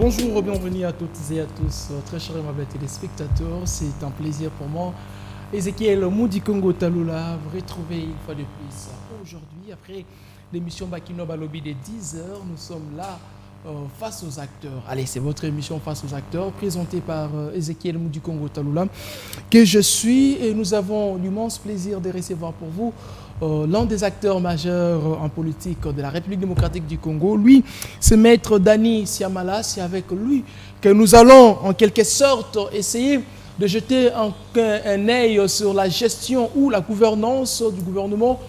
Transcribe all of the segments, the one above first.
Bonjour, bienvenue à toutes et à tous, très chers et amables téléspectateurs. C'est un plaisir pour moi, Ezekiel Moudi Congo Talula, vous retrouver une fois de plus. Aujourd'hui, après l'émission Bakino Balobi de 10h, nous sommes là face aux acteurs. Allez, c'est votre émission Face aux acteurs, présentée par Ezekiel Moudi Congo Talula, que je suis, et nous avons l'immense plaisir de recevoir pour vous l'un des acteurs majeurs en politique de la République démocratique du Congo. Lui, c'est Maître Dany Siamala. C'est avec lui que nous allons, en quelque sorte, essayer de jeter un œil sur la gestion ou la gouvernance du gouvernement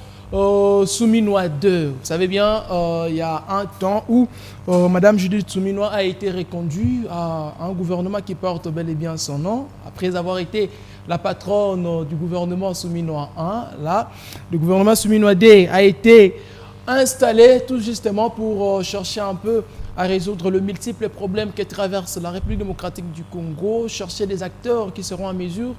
Souminois II. Vous savez bien, il y a un temps où Madame Judith Souminois a été reconduite à un gouvernement qui porte bel et bien son nom, après avoir été la patronne du gouvernement Souminois I. Là, le gouvernement Souminois II a été installé tout justement pour chercher un peu à résoudre le multiples problèmes que traverse la République démocratique du Congo, chercher des acteurs qui seront en mesure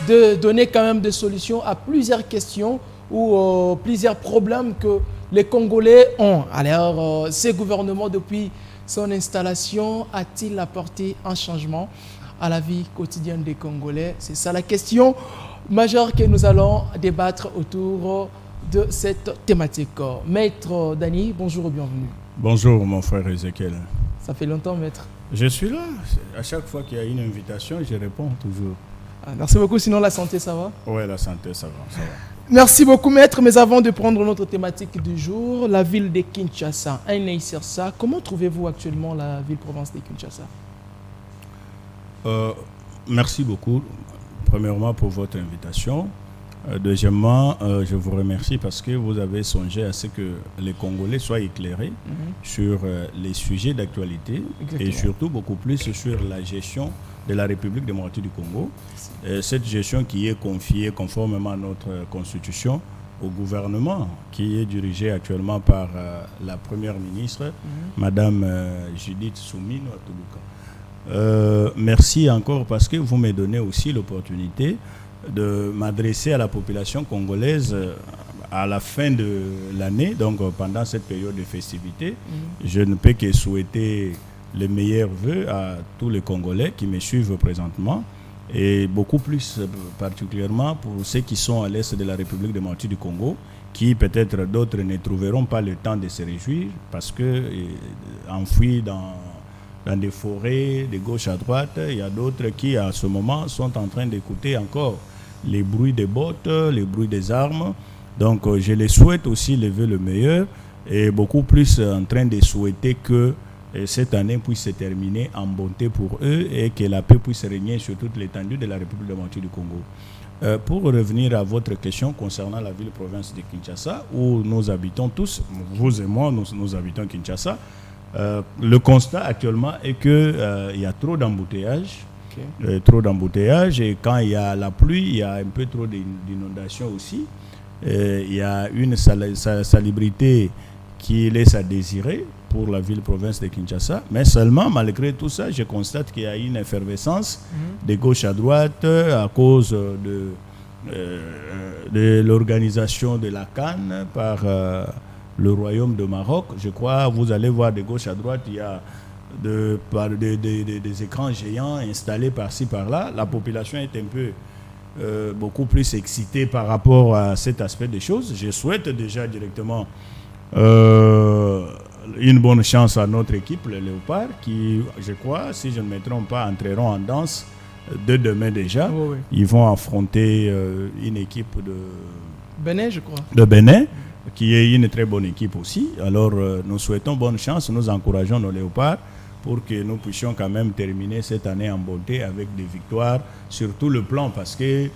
de donner quand même des solutions à plusieurs questions ou plusieurs problèmes que les Congolais ont. Alors, ce gouvernement, depuis son installation, a-t-il apporté un changement à la vie quotidienne des Congolais? C'est ça la question majeure que nous allons débattre autour de cette thématique. Maître Dany, bonjour et bienvenue. Bonjour mon frère Ezekiel. Ça fait longtemps, maître. Je suis là. À chaque fois qu'il y a une invitation, je réponds toujours. Merci beaucoup. Sinon, la santé, ça va? Oui, la santé, ça va. Merci beaucoup, maître. Mais avant de prendre notre thématique du jour, la ville de Kinshasa, Aïnaï-Sirsa, comment trouvez-vous actuellement la ville-province de Kinshasa? Merci beaucoup, premièrement, pour votre invitation. Deuxièmement, je vous remercie parce que vous avez songé à ce que les Congolais soient éclairés sur les sujets d'actualité et surtout beaucoup plus sur la gestion de la République démocratique du Congo. Cette gestion qui est confiée conformément à notre constitution au gouvernement qui est dirigé actuellement par la première ministre, Madame Judith Souminois Tuluka. Merci encore parce que vous me donnez aussi l'opportunité de m'adresser à la population congolaise à la fin de l'année, donc pendant cette période de festivité. Je ne peux que souhaiter les meilleurs vœux à tous les Congolais qui me suivent présentement et beaucoup plus particulièrement pour ceux qui sont à l'est de la République démocratique du Congo, qui peut-être d'autres ne trouveront pas le temps de se réjouir parce que enfouis dans des forêts de gauche à droite, il y a d'autres qui à ce moment sont en train d'écouter encore les bruits des bottes, les bruits des armes. Donc je les souhaite aussi les vœux le meilleur et beaucoup plus en train de souhaiter que cette année puisse se terminer en bonté pour eux et que la paix puisse régner sur toute l'étendue de la République démocratique du Congo. Pour revenir à votre question concernant la ville-province de Kinshasa, où nous habitons tous, vous et moi, nous habitons Kinshasa, le constat actuellement est qu'il y a trop d'embouteillages. Trop d'embouteillages et quand il y a la pluie, il y a un peu trop d'inondations aussi. Il y a une salubrité qui laisse à désirer pour la ville-province de Kinshasa. Mais seulement, malgré tout ça, je constate qu'il y a une effervescence de gauche à droite à cause de l'organisation de la CAN par le Royaume de Maroc. Je crois, vous allez voir de gauche à droite, il y a des écrans géants installés par-ci, par-là. La population est un peu beaucoup plus excitée par rapport à cet aspect des choses. Je souhaite déjà directement une bonne chance à notre équipe, les Léopards, qui, je crois, si je ne me trompe pas, entreront en danse dès demain déjà. Oui. Ils vont affronter une équipe de Bénin, je crois. De Bénin, qui est une très bonne équipe aussi. Alors, nous souhaitons bonne chance, nous encourageons nos Léopards pour que nous puissions quand même terminer cette année en beauté avec des victoires sur tout le plan, parce que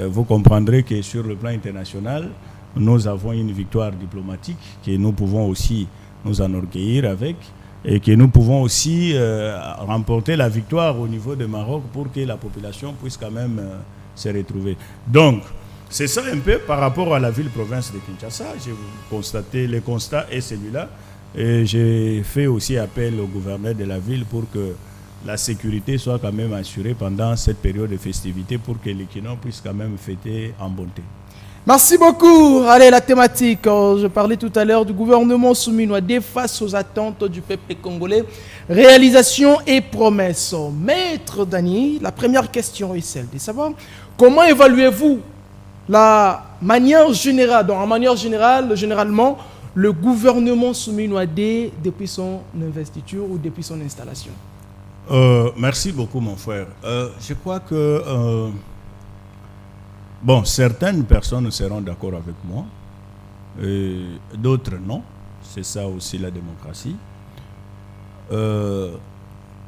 vous comprendrez que sur le plan international, nous avons une victoire diplomatique que nous pouvons aussi nous enorgueillir avec et que nous pouvons aussi remporter la victoire au niveau de Maroc pour que la population puisse quand même se retrouver. Donc, c'est ça un peu par rapport à la ville-province de Kinshasa. J'ai constaté, le constat est celui-là. Et j'ai fait aussi appel au gouverneur de la ville pour que la sécurité soit quand même assurée pendant cette période de festivité pour que les Kinons puissent quand même fêter en bonté. Merci beaucoup. Allez, la thématique. Je parlais tout à l'heure du gouvernement Souminoadé face aux attentes du peuple congolais. Réalisation et promesses. Maître Dani, la première question est celle de savoir comment évaluez-vous la manière générale, donc en manière générale, généralement, le gouvernement Souminoadé depuis son investiture ou depuis son installation? Merci beaucoup, mon frère. Je crois que bon, certaines personnes seront d'accord avec moi, d'autres non. C'est ça aussi la démocratie.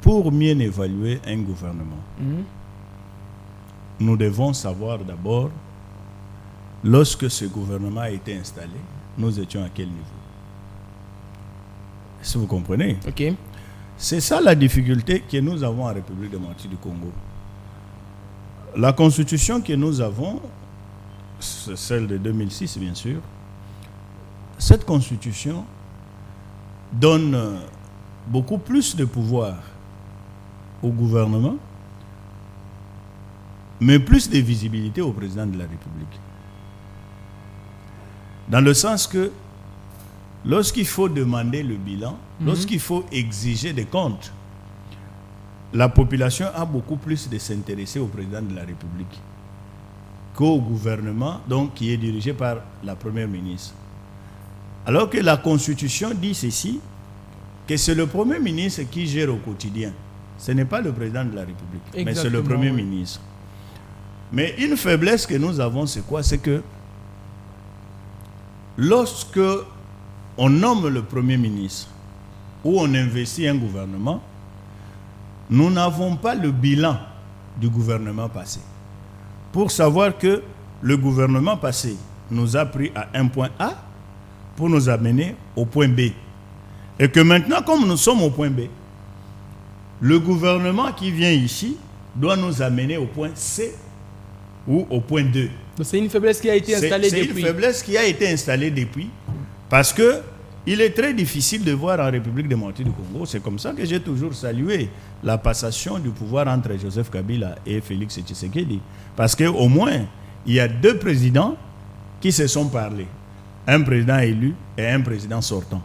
Pour mieux évaluer un gouvernement, nous devons savoir d'abord, lorsque ce gouvernement a été installé, nous étions à quel niveau? Est-ce que vous comprenez? Ok. C'est ça la difficulté que nous avons en République démocratique du Congo. La constitution que nous avons, c'est celle de 2006 bien sûr, cette constitution donne beaucoup plus de pouvoir au gouvernement, mais plus de visibilité au président de la République. Dans le sens que lorsqu'il faut demander le bilan, lorsqu'il faut exiger des comptes, la population a beaucoup plus de s'intéresser au président de la République qu'au gouvernement, donc qui est dirigé par la première ministre. Alors que la Constitution dit ceci, que c'est le premier ministre qui gère au quotidien. Ce n'est pas le président de la République, mais c'est le premier ministre. Mais une faiblesse que nous avons, c'est quoi? C'est que lorsque on nomme le premier ministre ou on investit un gouvernement, nous n'avons pas le bilan du gouvernement passé. Pour savoir que le gouvernement passé nous a pris à un point A pour nous amener au point B. Et que maintenant, comme nous sommes au point B, le gouvernement qui vient ici doit nous amener au point C ou au point 2. C'est une faiblesse qui a été installée depuis. C'est une faiblesse qui a été installée depuis parce que il est très difficile de voir en République démocratique du Congo. C'est comme ça que j'ai toujours salué la passation du pouvoir entre Joseph Kabila et Félix Tshisekedi. Parce qu'au moins, il y a deux présidents qui se sont parlé. Un président élu et un président sortant.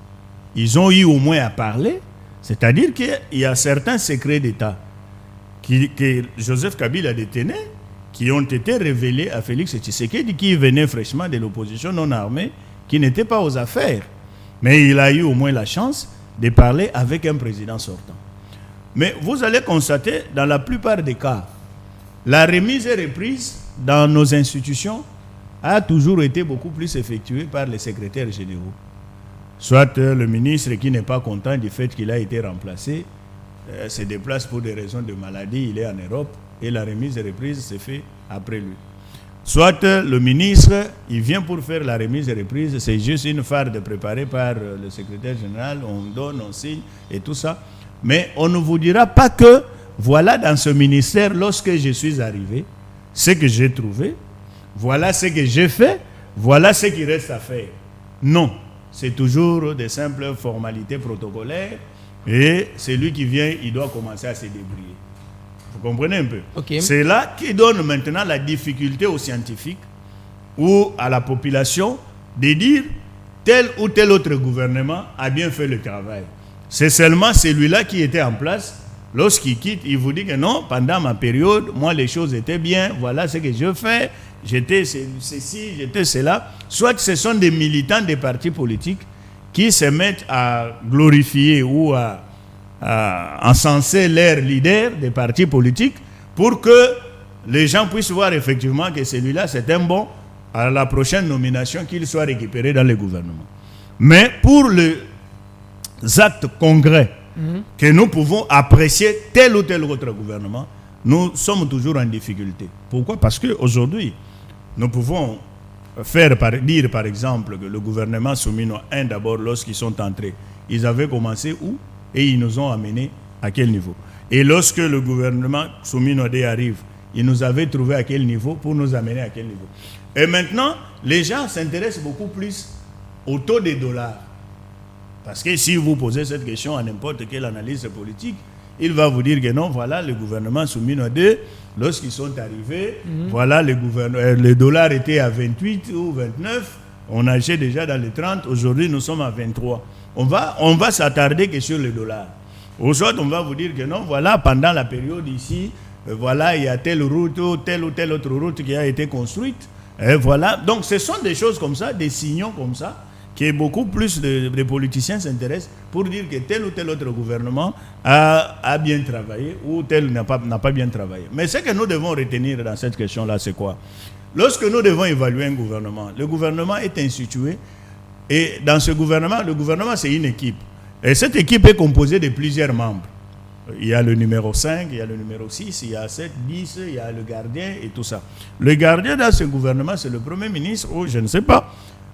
Ils ont eu au moins à parler, c'est-à-dire qu'il y a certains secrets d'État que Joseph Kabila détenait, qui ont été révélés à Félix Tshisekedi, qui venait fraîchement de l'opposition non armée, qui n'était pas aux affaires. Mais il a eu au moins la chance de parler avec un président sortant. Mais vous allez constater, dans la plupart des cas, la remise et reprise dans nos institutions a toujours été beaucoup plus effectuée par les secrétaires généraux. Soit le ministre qui n'est pas content du fait qu'il a été remplacé, se déplace pour des raisons de maladie, il est en Europe, et la remise et reprise se fait après lui. Soit le ministre, il vient pour faire la remise et reprise, c'est juste une farde préparée par le secrétaire général, on donne, on signe et tout ça. Mais on ne vous dira pas que, voilà dans ce ministère, lorsque je suis arrivé, ce que j'ai trouvé, voilà ce que j'ai fait, voilà ce qui reste à faire. Non, c'est toujours des simples formalités protocolaires et celui qui vient, il doit commencer à se débrouiller. Vous comprenez un peu? Okay. C'est là qui donne maintenant la difficulté aux scientifiques ou à la population de dire tel ou tel autre gouvernement a bien fait le travail. C'est seulement celui-là qui était en place. Lorsqu'il quitte, il vous dit que non, pendant ma période, moi les choses étaient bien, voilà ce que je fais, j'étais ceci, j'étais cela. Soit ce sont des militants des partis politiques qui se mettent à glorifier ou à encenser leurs leaders des partis politiques pour que les gens puissent voir effectivement que celui-là c'est un bon à la prochaine nomination qu'il soit récupéré dans le gouvernement. Mais pour les actes concrets que nous pouvons apprécier tel ou tel autre gouvernement, nous sommes toujours en difficulté. Pourquoi? Parce qu'aujourd'hui, nous pouvons dire par exemple que le gouvernement Soumino 1 d'abord, lorsqu'ils sont entrés, ils avaient commencé où? Et ils nous ont amenés à quel niveau? Et lorsque le gouvernement Soumino 2 arrive, ils nous avaient trouvé à quel niveau pour nous amener à quel niveau? Et maintenant, les gens s'intéressent beaucoup plus au taux des dollars. Parce que si vous posez cette question à n'importe quel analyste politique, il va vous dire que non, voilà, le gouvernement Soumino 2, lorsqu'ils sont arrivés, voilà, le dollar était à 28 ou 29, on achetait déjà dans les 30, aujourd'hui nous sommes à 23. On va s'attarder que sur le dollar. Aujourd'hui, on va vous dire que non, voilà, pendant la période ici, voilà, il y a telle route ou telle autre route qui a été construite. Et voilà. Donc, ce sont des choses comme ça, des signaux comme ça, que beaucoup plus de politiciens s'intéressent pour dire que tel ou tel autre gouvernement a bien travaillé ou tel n'a pas bien travaillé. Mais ce que nous devons retenir dans cette question-là, c'est quoi? Lorsque nous devons évaluer un gouvernement, le gouvernement est institué et dans ce gouvernement, le gouvernement c'est une équipe. Et cette équipe est composée de plusieurs membres. Il y a le numéro 5, il y a le numéro 6, il y a 7, 10, il y a le gardien et tout ça. Le gardien dans ce gouvernement, c'est le Premier ministre ou je ne sais pas.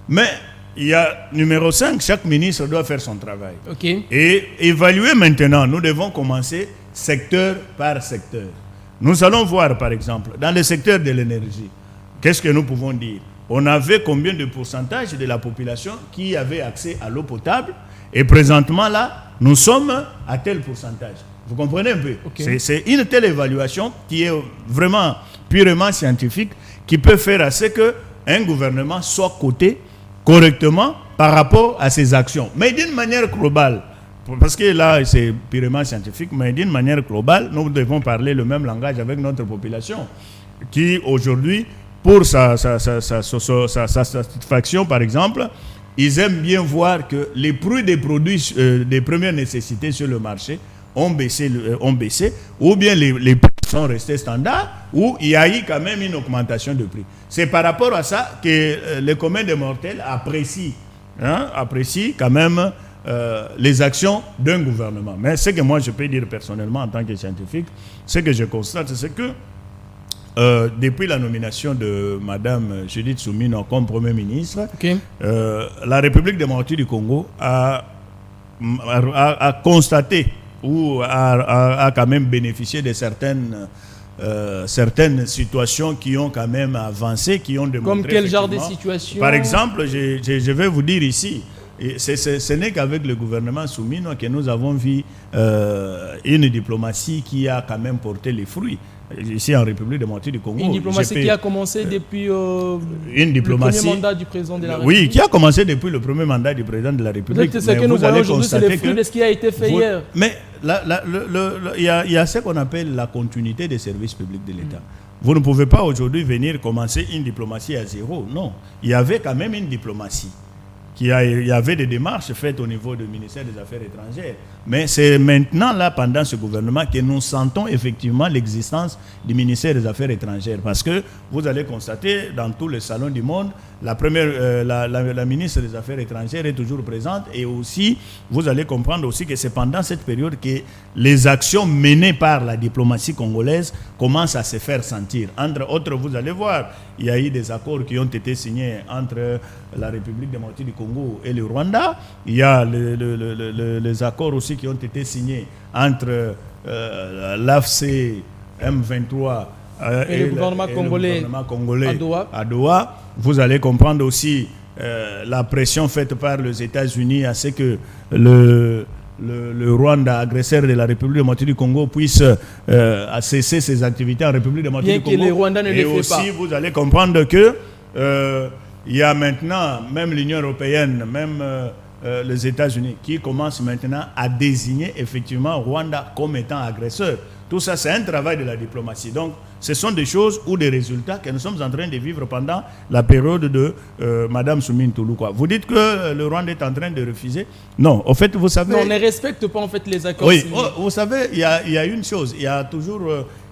Mais il y a numéro 5, chaque ministre doit faire son travail. Okay. Et évaluer maintenant, nous devons commencer secteur par secteur. Nous allons voir par exemple, dans le secteur de l'énergie, qu'est-ce que nous pouvons dire? On avait combien de pourcentage de la population qui avait accès à l'eau potable? Et présentement là, nous sommes à tel pourcentage. Vous comprenez un peu? Okay. C'est une telle évaluation qui est vraiment purement scientifique, qui peut faire à ce qu'un gouvernement soit coté correctement par rapport à ses actions. Mais d'une manière globale, parce que là c'est purement scientifique, mais d'une manière globale, nous devons parler le même langage avec notre population, qui aujourd'hui, pour sa satisfaction par exemple, ils aiment bien voir que les prix des produits des premières nécessités sur le marché ont baissé, ou bien les prix sont restés standards, ou il y a eu quand même une augmentation de prix. C'est par rapport à ça que le commun des mortels apprécie quand même les actions d'un gouvernement. Mais ce que moi je peux dire personnellement en tant que scientifique, ce que je constate, c'est que depuis la nomination de Mme Judith Soumino comme Premier ministre, okay, la République démocratique du Congo a constaté ou a quand même bénéficié de certaines situations qui ont quand même avancé, qui ont démontré... Comme quel genre de situation? Par exemple, je vais vous dire ici, ce n'est qu'avec le gouvernement Soumino que nous avons vu une diplomatie qui a quand même porté les fruits. Ici en République démocratique du Congo. Une diplomatie qui a commencé depuis le premier mandat du président de la République. Oui, qui a commencé depuis le premier mandat du président de la République. C'est ce que nous voyons aujourd'hui, c'est le fruit de ce qui a été fait hier. Mais il y a ce qu'on appelle la continuité des services publics de l'État. Vous ne pouvez pas aujourd'hui venir commencer une diplomatie à zéro. Non, il y avait quand même une diplomatie. Il y avait des démarches faites au niveau du ministère des Affaires étrangères. Mais c'est maintenant, là, pendant ce gouvernement, que nous sentons effectivement l'existence du ministère des Affaires étrangères. Parce que vous allez constater, dans tous les salons du monde, la ministre des Affaires étrangères est toujours présente. Et aussi, vous allez comprendre aussi que c'est pendant cette période que les actions menées par la diplomatie congolaise commencent à se faire sentir. Entre autres, vous allez voir, il y a eu des accords qui ont été signés entre la République démocratique du Congo et le Rwanda. Il y a les accords aussi qui ont été signés entre l'AFC M23 et le gouvernement congolais à Doha. Vous allez comprendre aussi la pression faite par les États-Unis à ce que le Rwanda, agresseur de la République démocratique du Congo, puisse cesser ses activités en République démocratique du Congo. Bien que le Rwanda ne le fait pas. Et aussi, vous allez comprendre que il y a maintenant, même l'Union européenne, même les États-Unis, qui commencent maintenant à désigner effectivement Rwanda comme étant agresseur. Tout ça, c'est un travail de la diplomatie. Donc, ce sont des choses ou des résultats que nous sommes en train de vivre pendant la période de Mme Soumine Touloukwa. Vous dites que le Rwanda est en train de refuser? Non, en fait, vous savez... Non, on ne respecte pas en fait les accords. Oui, vous savez, il y a une chose, il y a toujours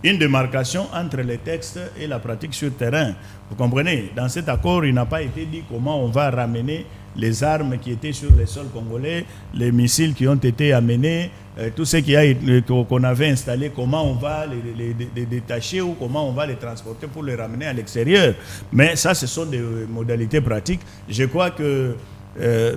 une démarcation entre les textes et la pratique sur terrain. Vous comprenez? Dans cet accord, il n'a pas été dit comment on va ramener les armes qui étaient sur les sols congolais, les missiles qui ont été amenés, tout ce qu'on avait installé, comment on va les détacher ou comment on va les transporter pour les ramener à l'extérieur. Mais ça, ce sont des modalités pratiques. Je crois que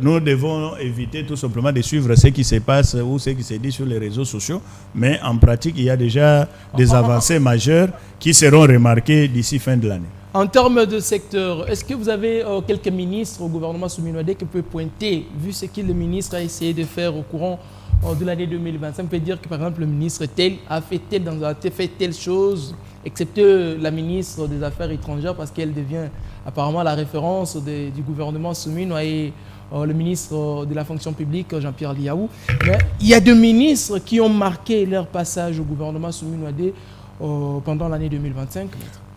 nous devons éviter tout simplement de suivre ce qui se passe ou ce qui se dit sur les réseaux sociaux. Mais en pratique, il y a déjà des avancées majeures qui seront remarquées d'ici fin de l'année. En termes de secteur, est-ce que vous avez quelques ministres au gouvernement Soumino 2 qui peuvent pointer, vu ce que le ministre a essayé de faire au courant de l'année 2025, on peut dire que par exemple le ministre tel a fait telle chose, excepté la ministre des Affaires étrangères parce qu'elle devient apparemment la référence du gouvernement Souminoa et le ministre de la fonction publique Jean-Pierre Liaou. Mais il y a deux ministres qui ont marqué leur passage au gouvernement Souminoa pendant l'année 2025.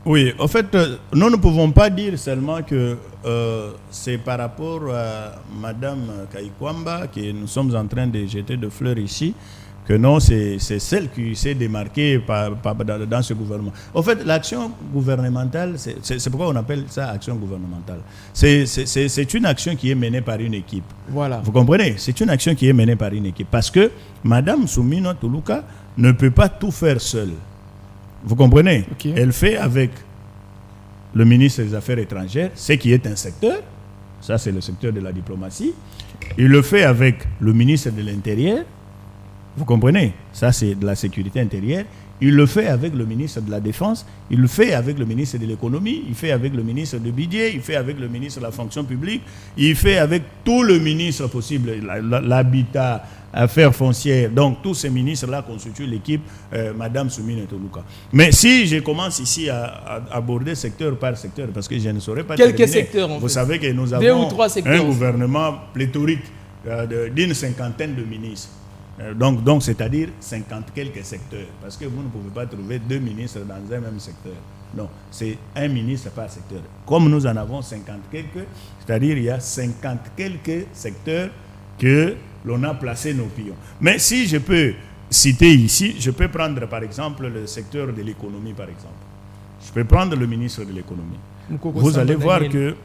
Oui, en fait, nous ne pouvons pas dire seulement que c'est par rapport à Madame Kaikwamba que nous sommes en train de jeter de fleurs ici, que non, c'est celle qui s'est démarquée dans ce gouvernement. En fait, l'action gouvernementale, c'est pourquoi on appelle ça action gouvernementale. C'est une action qui est menée par une équipe. Voilà. Vous comprenez? C'est une action qui est menée par une équipe. Parce que Madame Souminoa Tuluka ne peut pas tout faire seule. Vous comprenez? Okay. Elle fait avec le ministre des Affaires étrangères, ce qui est un secteur. Ça, c'est le secteur de la diplomatie. Il le fait avec le ministre de l'Intérieur. Vous comprenez? Ça, c'est de la sécurité intérieure. Il le fait avec le ministre de la Défense. Il le fait avec le ministre de l'Économie. Il fait avec le ministre de Budget. Il fait avec le ministre de la Fonction publique. Il fait avec tout le ministre possible. L'habitat, affaires foncières. Donc, tous ces ministres-là constituent l'équipe Madame Souminoa Tuluka. Mais si je commence ici à aborder secteur par secteur, parce que je ne saurais pas quelques terminer, secteurs, vous savez que nous deux avons ou trois secteurs un gouvernement pléthorique d'une cinquantaine de ministres. Donc c'est-à-dire 50 quelques secteurs. Parce que vous ne pouvez pas trouver deux ministres dans un même secteur. Non, c'est un ministre par secteur. Comme nous en avons 50 quelques, c'est-à-dire il y a 50 quelques secteurs que l'on a placé nos pions. Mais si je peux citer ici, je peux prendre par exemple le secteur de l'économie par exemple. Je peux prendre le ministre de l'économie. Vous allez voir que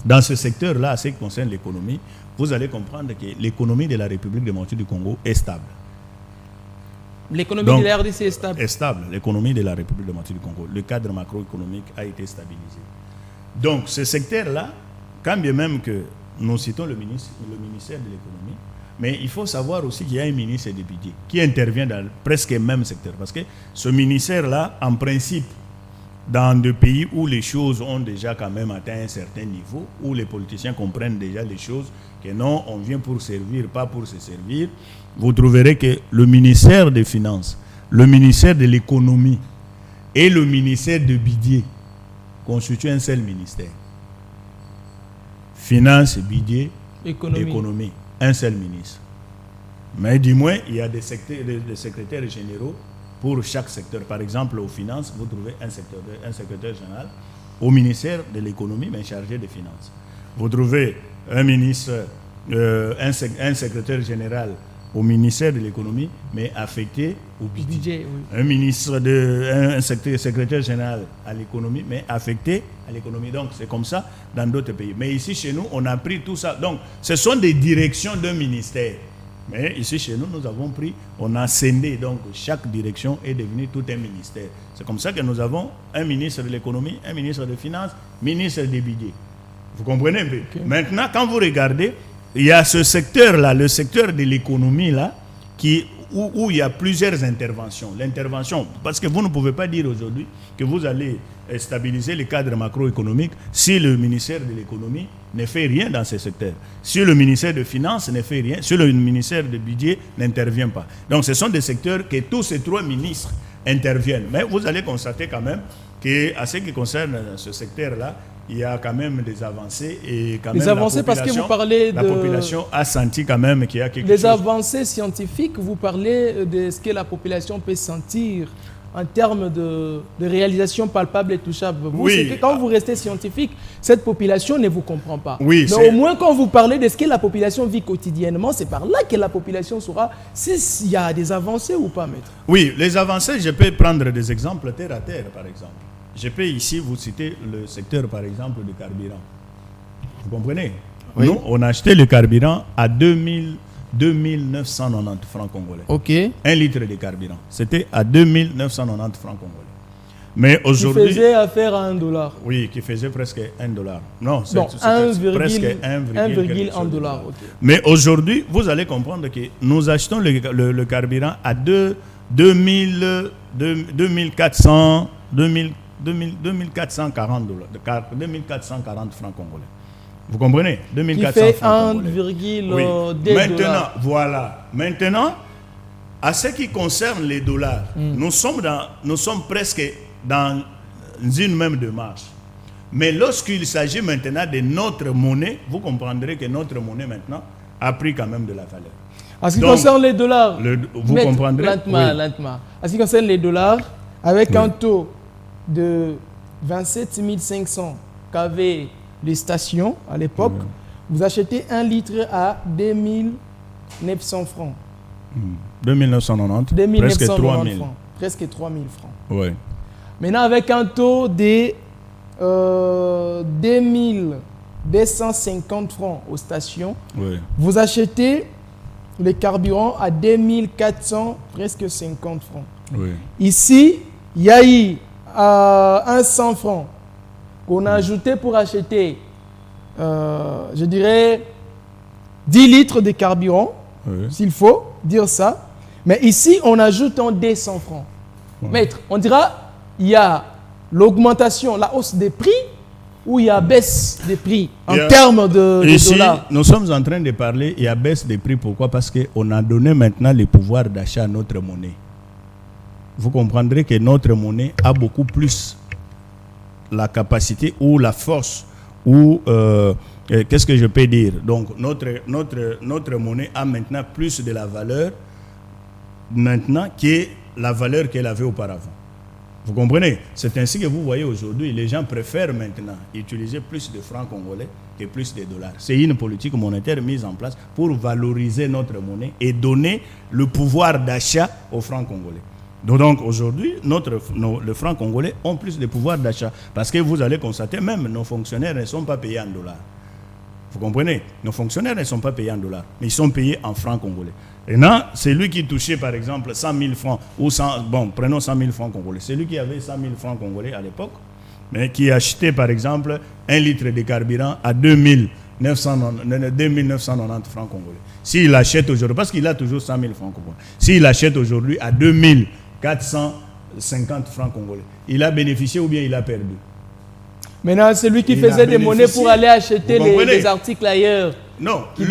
dans ce secteur-là, à ce qui concerne l'économie, vous allez comprendre que l'économie de la République démocratique du Congo est stable. L'économie de la RDC est stable. Est stable. L'économie de la République démocratique du Congo. Le cadre macroéconomique a été stabilisé. Donc, ce secteur-là, quand bien même que nous citons le ministère de l'économie, mais il faut savoir aussi qu'il y a un ministère de budget qui intervient dans presque le même secteur. Parce que ce ministère-là, en principe, dans des pays où les choses ont déjà quand même atteint un certain niveau, où les politiciens comprennent déjà les choses, que non, on vient pour servir, pas pour se servir, vous trouverez que le ministère des Finances, le ministère de l'économie et le ministère de budget constituent un seul ministère. Finances, budget, économie, un seul ministre. Mais du moins, il y a des secrétaires généraux pour chaque secteur. Par exemple, aux finances, vous trouvez un secrétaire général. Au ministère de l'économie, mais chargé des finances. Vous trouvez un ministre, un secrétaire général au ministère de l'économie, mais affecté au budget. Oui. Un secrétaire général à l'économie, mais affecté à l'économie. Donc, c'est comme ça dans d'autres pays. Mais ici, chez nous, on a pris tout ça. Donc, ce sont des directions d'un ministère. Mais ici, chez nous, nous avons pris, on a scindé. Donc, chaque direction est devenue tout un ministère. C'est comme ça que nous avons un ministre de l'économie, un ministre des finances, ministre des budgets. Vous comprenez un peu? Okay. Maintenant, quand vous regardez, il y a ce secteur-là, le secteur de l'économie-là, où il y a plusieurs interventions. L'intervention, parce que vous ne pouvez pas dire aujourd'hui que vous allez stabiliser le cadre macroéconomique si le ministère de l'économie ne fait rien dans ce secteur. Si le ministère des Finances ne fait rien, si le ministère du Budget n'intervient pas. Donc ce sont des secteurs que tous ces trois ministres interviennent. Mais vous allez constater quand même qu'à ce qui concerne ce secteur-là, il y a quand même des avancées et quand même avancées parce que vous parlez la population a senti quand même qu'il y a quelque chose. Les avancées scientifiques, vous parlez de ce que la population peut sentir en termes de réalisation palpable et touchable. Vous, c'est que quand vous restez scientifique, cette population ne vous comprend pas. Oui, mais au moins quand vous parlez de ce que la population vit quotidiennement, c'est par là que la population saura s'il y a des avancées ou pas, maître. Oui, les avancées, je peux prendre des exemples terre à terre, par exemple. Je peux ici vous citer le secteur, par exemple, du carburant. Vous comprenez? Oui. Nous, on a acheté le carburant à 2990 francs congolais. Ok. 1 litre de carburant. C'était à 2990 francs congolais. Mais aujourd'hui... Qui faisait affaire à $1. Oui, qui faisait presque $1. Non, c'est presque 1,1 $. Okay. Mais aujourd'hui, vous allez comprendre que nous achetons le carburant à 2440 francs congolais. Vous comprenez? 2400 qui fait francs congolais. 1,2 Oui. Maintenant, dollars. voilà. Maintenant, à ce qui concerne les dollars, nous sommes presque dans une même démarche. Mais lorsqu'il s'agit maintenant de notre monnaie, vous comprendrez que notre monnaie maintenant a pris quand même de la valeur. En ce qui Donc, concerne les dollars, vous comprendrez? lentement, Oui. lentement. En ce qui concerne les dollars, avec un taux de 27 500 qu'avaient les stations à l'époque, vous achetez un litre à 2900 francs. 2990, presque 3000. francs. Presque 3000 francs. Oui. Maintenant, avec un taux de 2250 francs aux stations, Oui. vous achetez le carburant à 2400, presque 50 francs. Oui. Ici, il y a eu un 100 francs qu'on a ajouté pour acheter, je dirais, 10 litres de carburant, s'il faut dire ça. Mais ici, on ajoute en 200 francs. Maître, on dira, il y a l'augmentation, la hausse des prix, ou il y a baisse des prix en termes de ici, dollars. nous sommes en train de parler, il y a baisse des prix. Pourquoi? Parce qu'on a donné maintenant le pouvoir d'achat à notre monnaie. Vous comprendrez que notre monnaie a beaucoup plus la capacité ou la force ou qu'est-ce que je peux dire? Donc notre monnaie a maintenant plus de la valeur maintenant que la valeur qu'elle avait auparavant. Vous comprenez? C'est ainsi que vous voyez aujourd'hui, les gens préfèrent maintenant utiliser plus de francs congolais que plus de dollars. C'est une politique monétaire mise en place pour valoriser notre monnaie et donner le pouvoir d'achat aux francs congolais. Donc aujourd'hui, les francs congolais ont plus de pouvoir d'achat parce que vous allez constater, même nos fonctionnaires ne sont pas payés en dollars. Vous comprenez? Nos fonctionnaires ne sont pas payés en dollars, mais ils sont payés en francs congolais. Et non, c'est lui qui touchait par exemple 100 000 francs, ou 100, bon, prenons 100 000 francs congolais. C'est lui qui avait 100 000 francs congolais à l'époque, mais qui achetait par exemple un litre de carburant à 2990 francs congolais. S'il achète aujourd'hui, parce qu'il a toujours 100 000 francs congolais, s'il achète aujourd'hui à 2450 francs congolais, il a bénéficié ou bien il a perdu? Maintenant, c'est lui qui faisait des monnaies pour aller acheter les articles ailleurs. Non. Qui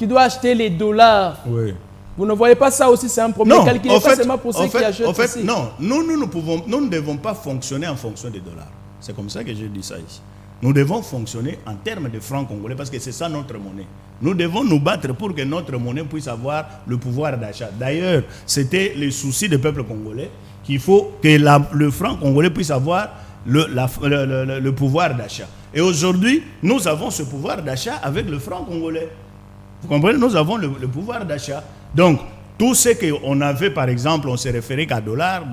doit acheter les dollars. Oui. Vous ne voyez pas ça aussi, c'est un problème. Non, calculé pas seulement pour ceux qui achètent ici. Non, nous ne devons pas fonctionner en fonction des dollars. C'est comme ça que j'ai dit ça ici. Nous devons fonctionner en termes de francs congolais parce que c'est ça notre monnaie. Nous devons nous battre pour que notre monnaie puisse avoir le pouvoir d'achat. D'ailleurs, c'était le souci du peuple congolais qu'il faut que le franc congolais puisse avoir le pouvoir d'achat. Et aujourd'hui, nous avons ce pouvoir d'achat avec le franc congolais. Vous comprenez? Nous avons le pouvoir d'achat. Donc, tout ce qu'on avait, par exemple, on s'est référé qu'à dollars.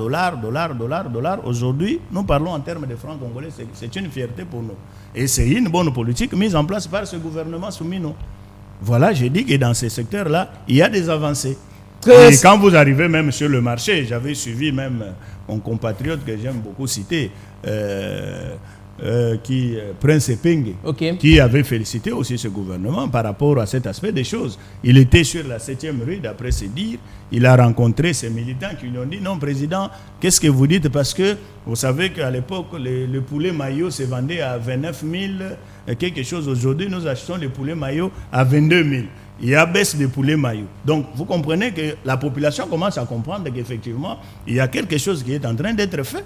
Aujourd'hui, nous parlons en termes de francs congolais. C'est une fierté pour nous. Et c'est une bonne politique mise en place par ce gouvernement soumis nous. Voilà, j'ai dit que dans ces secteurs-là, il y a des avancées. Et quand vous arrivez même sur le marché, j'avais suivi même mon compatriote que j'aime beaucoup citer, Prince Epenge, qui avait félicité aussi ce gouvernement par rapport à cet aspect des choses. Il était sur la 7e rue, d'après ses dires, il a rencontré ces militants qui lui ont dit « Non, président, qu'est-ce que vous dites ?» Parce que vous savez qu'à l'époque, le poulet maillot se vendait à 29 000 quelque chose. Aujourd'hui, nous achetons le poulet maillot à 22 000. Il y a baisse de poulet maillot. Donc, vous comprenez que la population commence à comprendre qu'effectivement, il y a quelque chose qui est en train d'être fait.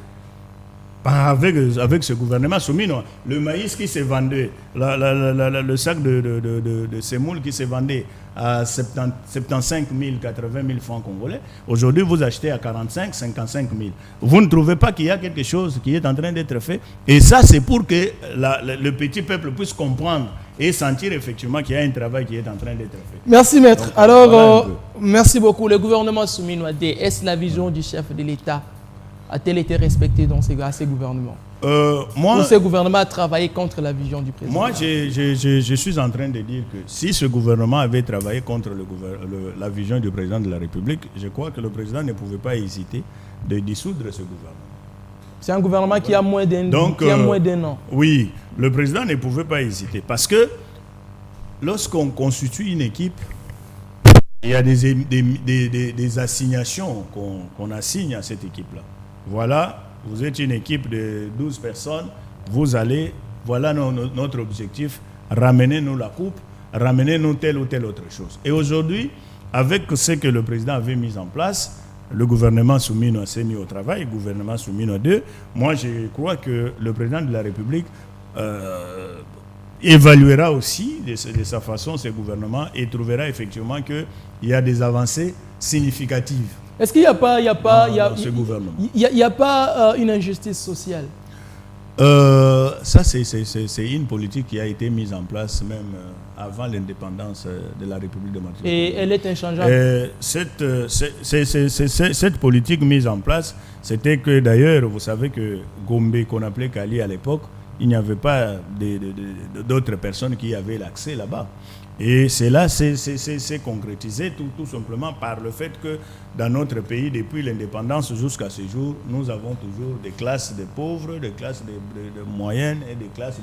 Avec ce gouvernement soumis, non. Le maïs qui se vendait, le sac de semoule qui se vendait à 75 000, 80 000 francs congolais, aujourd'hui vous achetez à 45 000, 55 000. Vous ne trouvez pas qu'il y a quelque chose qui est en train d'être fait? Et ça, c'est pour que le petit peuple puisse comprendre et sentir effectivement qu'il y a un travail qui est en train d'être fait. Merci, maître. Donc, alors, voilà merci beaucoup. Le gouvernement soumis, est-ce la vision du chef de l'État? A-t-elle été respectée dans ces gouvernements? Ou ce gouvernement a travaillé contre la vision du président? Moi, je suis en train de dire que si ce gouvernement avait travaillé contre la vision du président de la République, je crois que le président ne pouvait pas hésiter de dissoudre ce gouvernement. C'est un gouvernement qui a moins d'un an. Oui, le président ne pouvait pas hésiter parce que lorsqu'on constitue une équipe, il y a des assignations qu'on assigne à cette équipe-là. Voilà, vous êtes une équipe de 12 personnes, vous allez voilà notre objectif, ramenez-nous la coupe, ramenez-nous telle ou telle autre chose. Et aujourd'hui, avec ce que le président avait mis en place, le gouvernement Soumino s'est mis au travail, le gouvernement Soumino 2, moi je crois que le président de la République évaluera aussi de sa façon ce gouvernement et trouvera effectivement qu'il y a des avancées significatives. Est-ce qu'il n'y a pas, ce gouvernement. Il y a pas une injustice sociale? Ça, c'est une politique qui a été mise en place même avant l'indépendance de la République de Martinique. Et elle est inchangeable. Cette politique mise en place, c'était que d'ailleurs, vous savez que Gombe, qu'on appelait Kali à l'époque, il n'y avait pas d'autres personnes qui avaient l'accès là-bas. Et cela s'est concrétisé tout simplement par le fait que dans notre pays, depuis l'indépendance jusqu'à ce jour, nous avons toujours des classes de pauvres, des classes de moyennes et des classes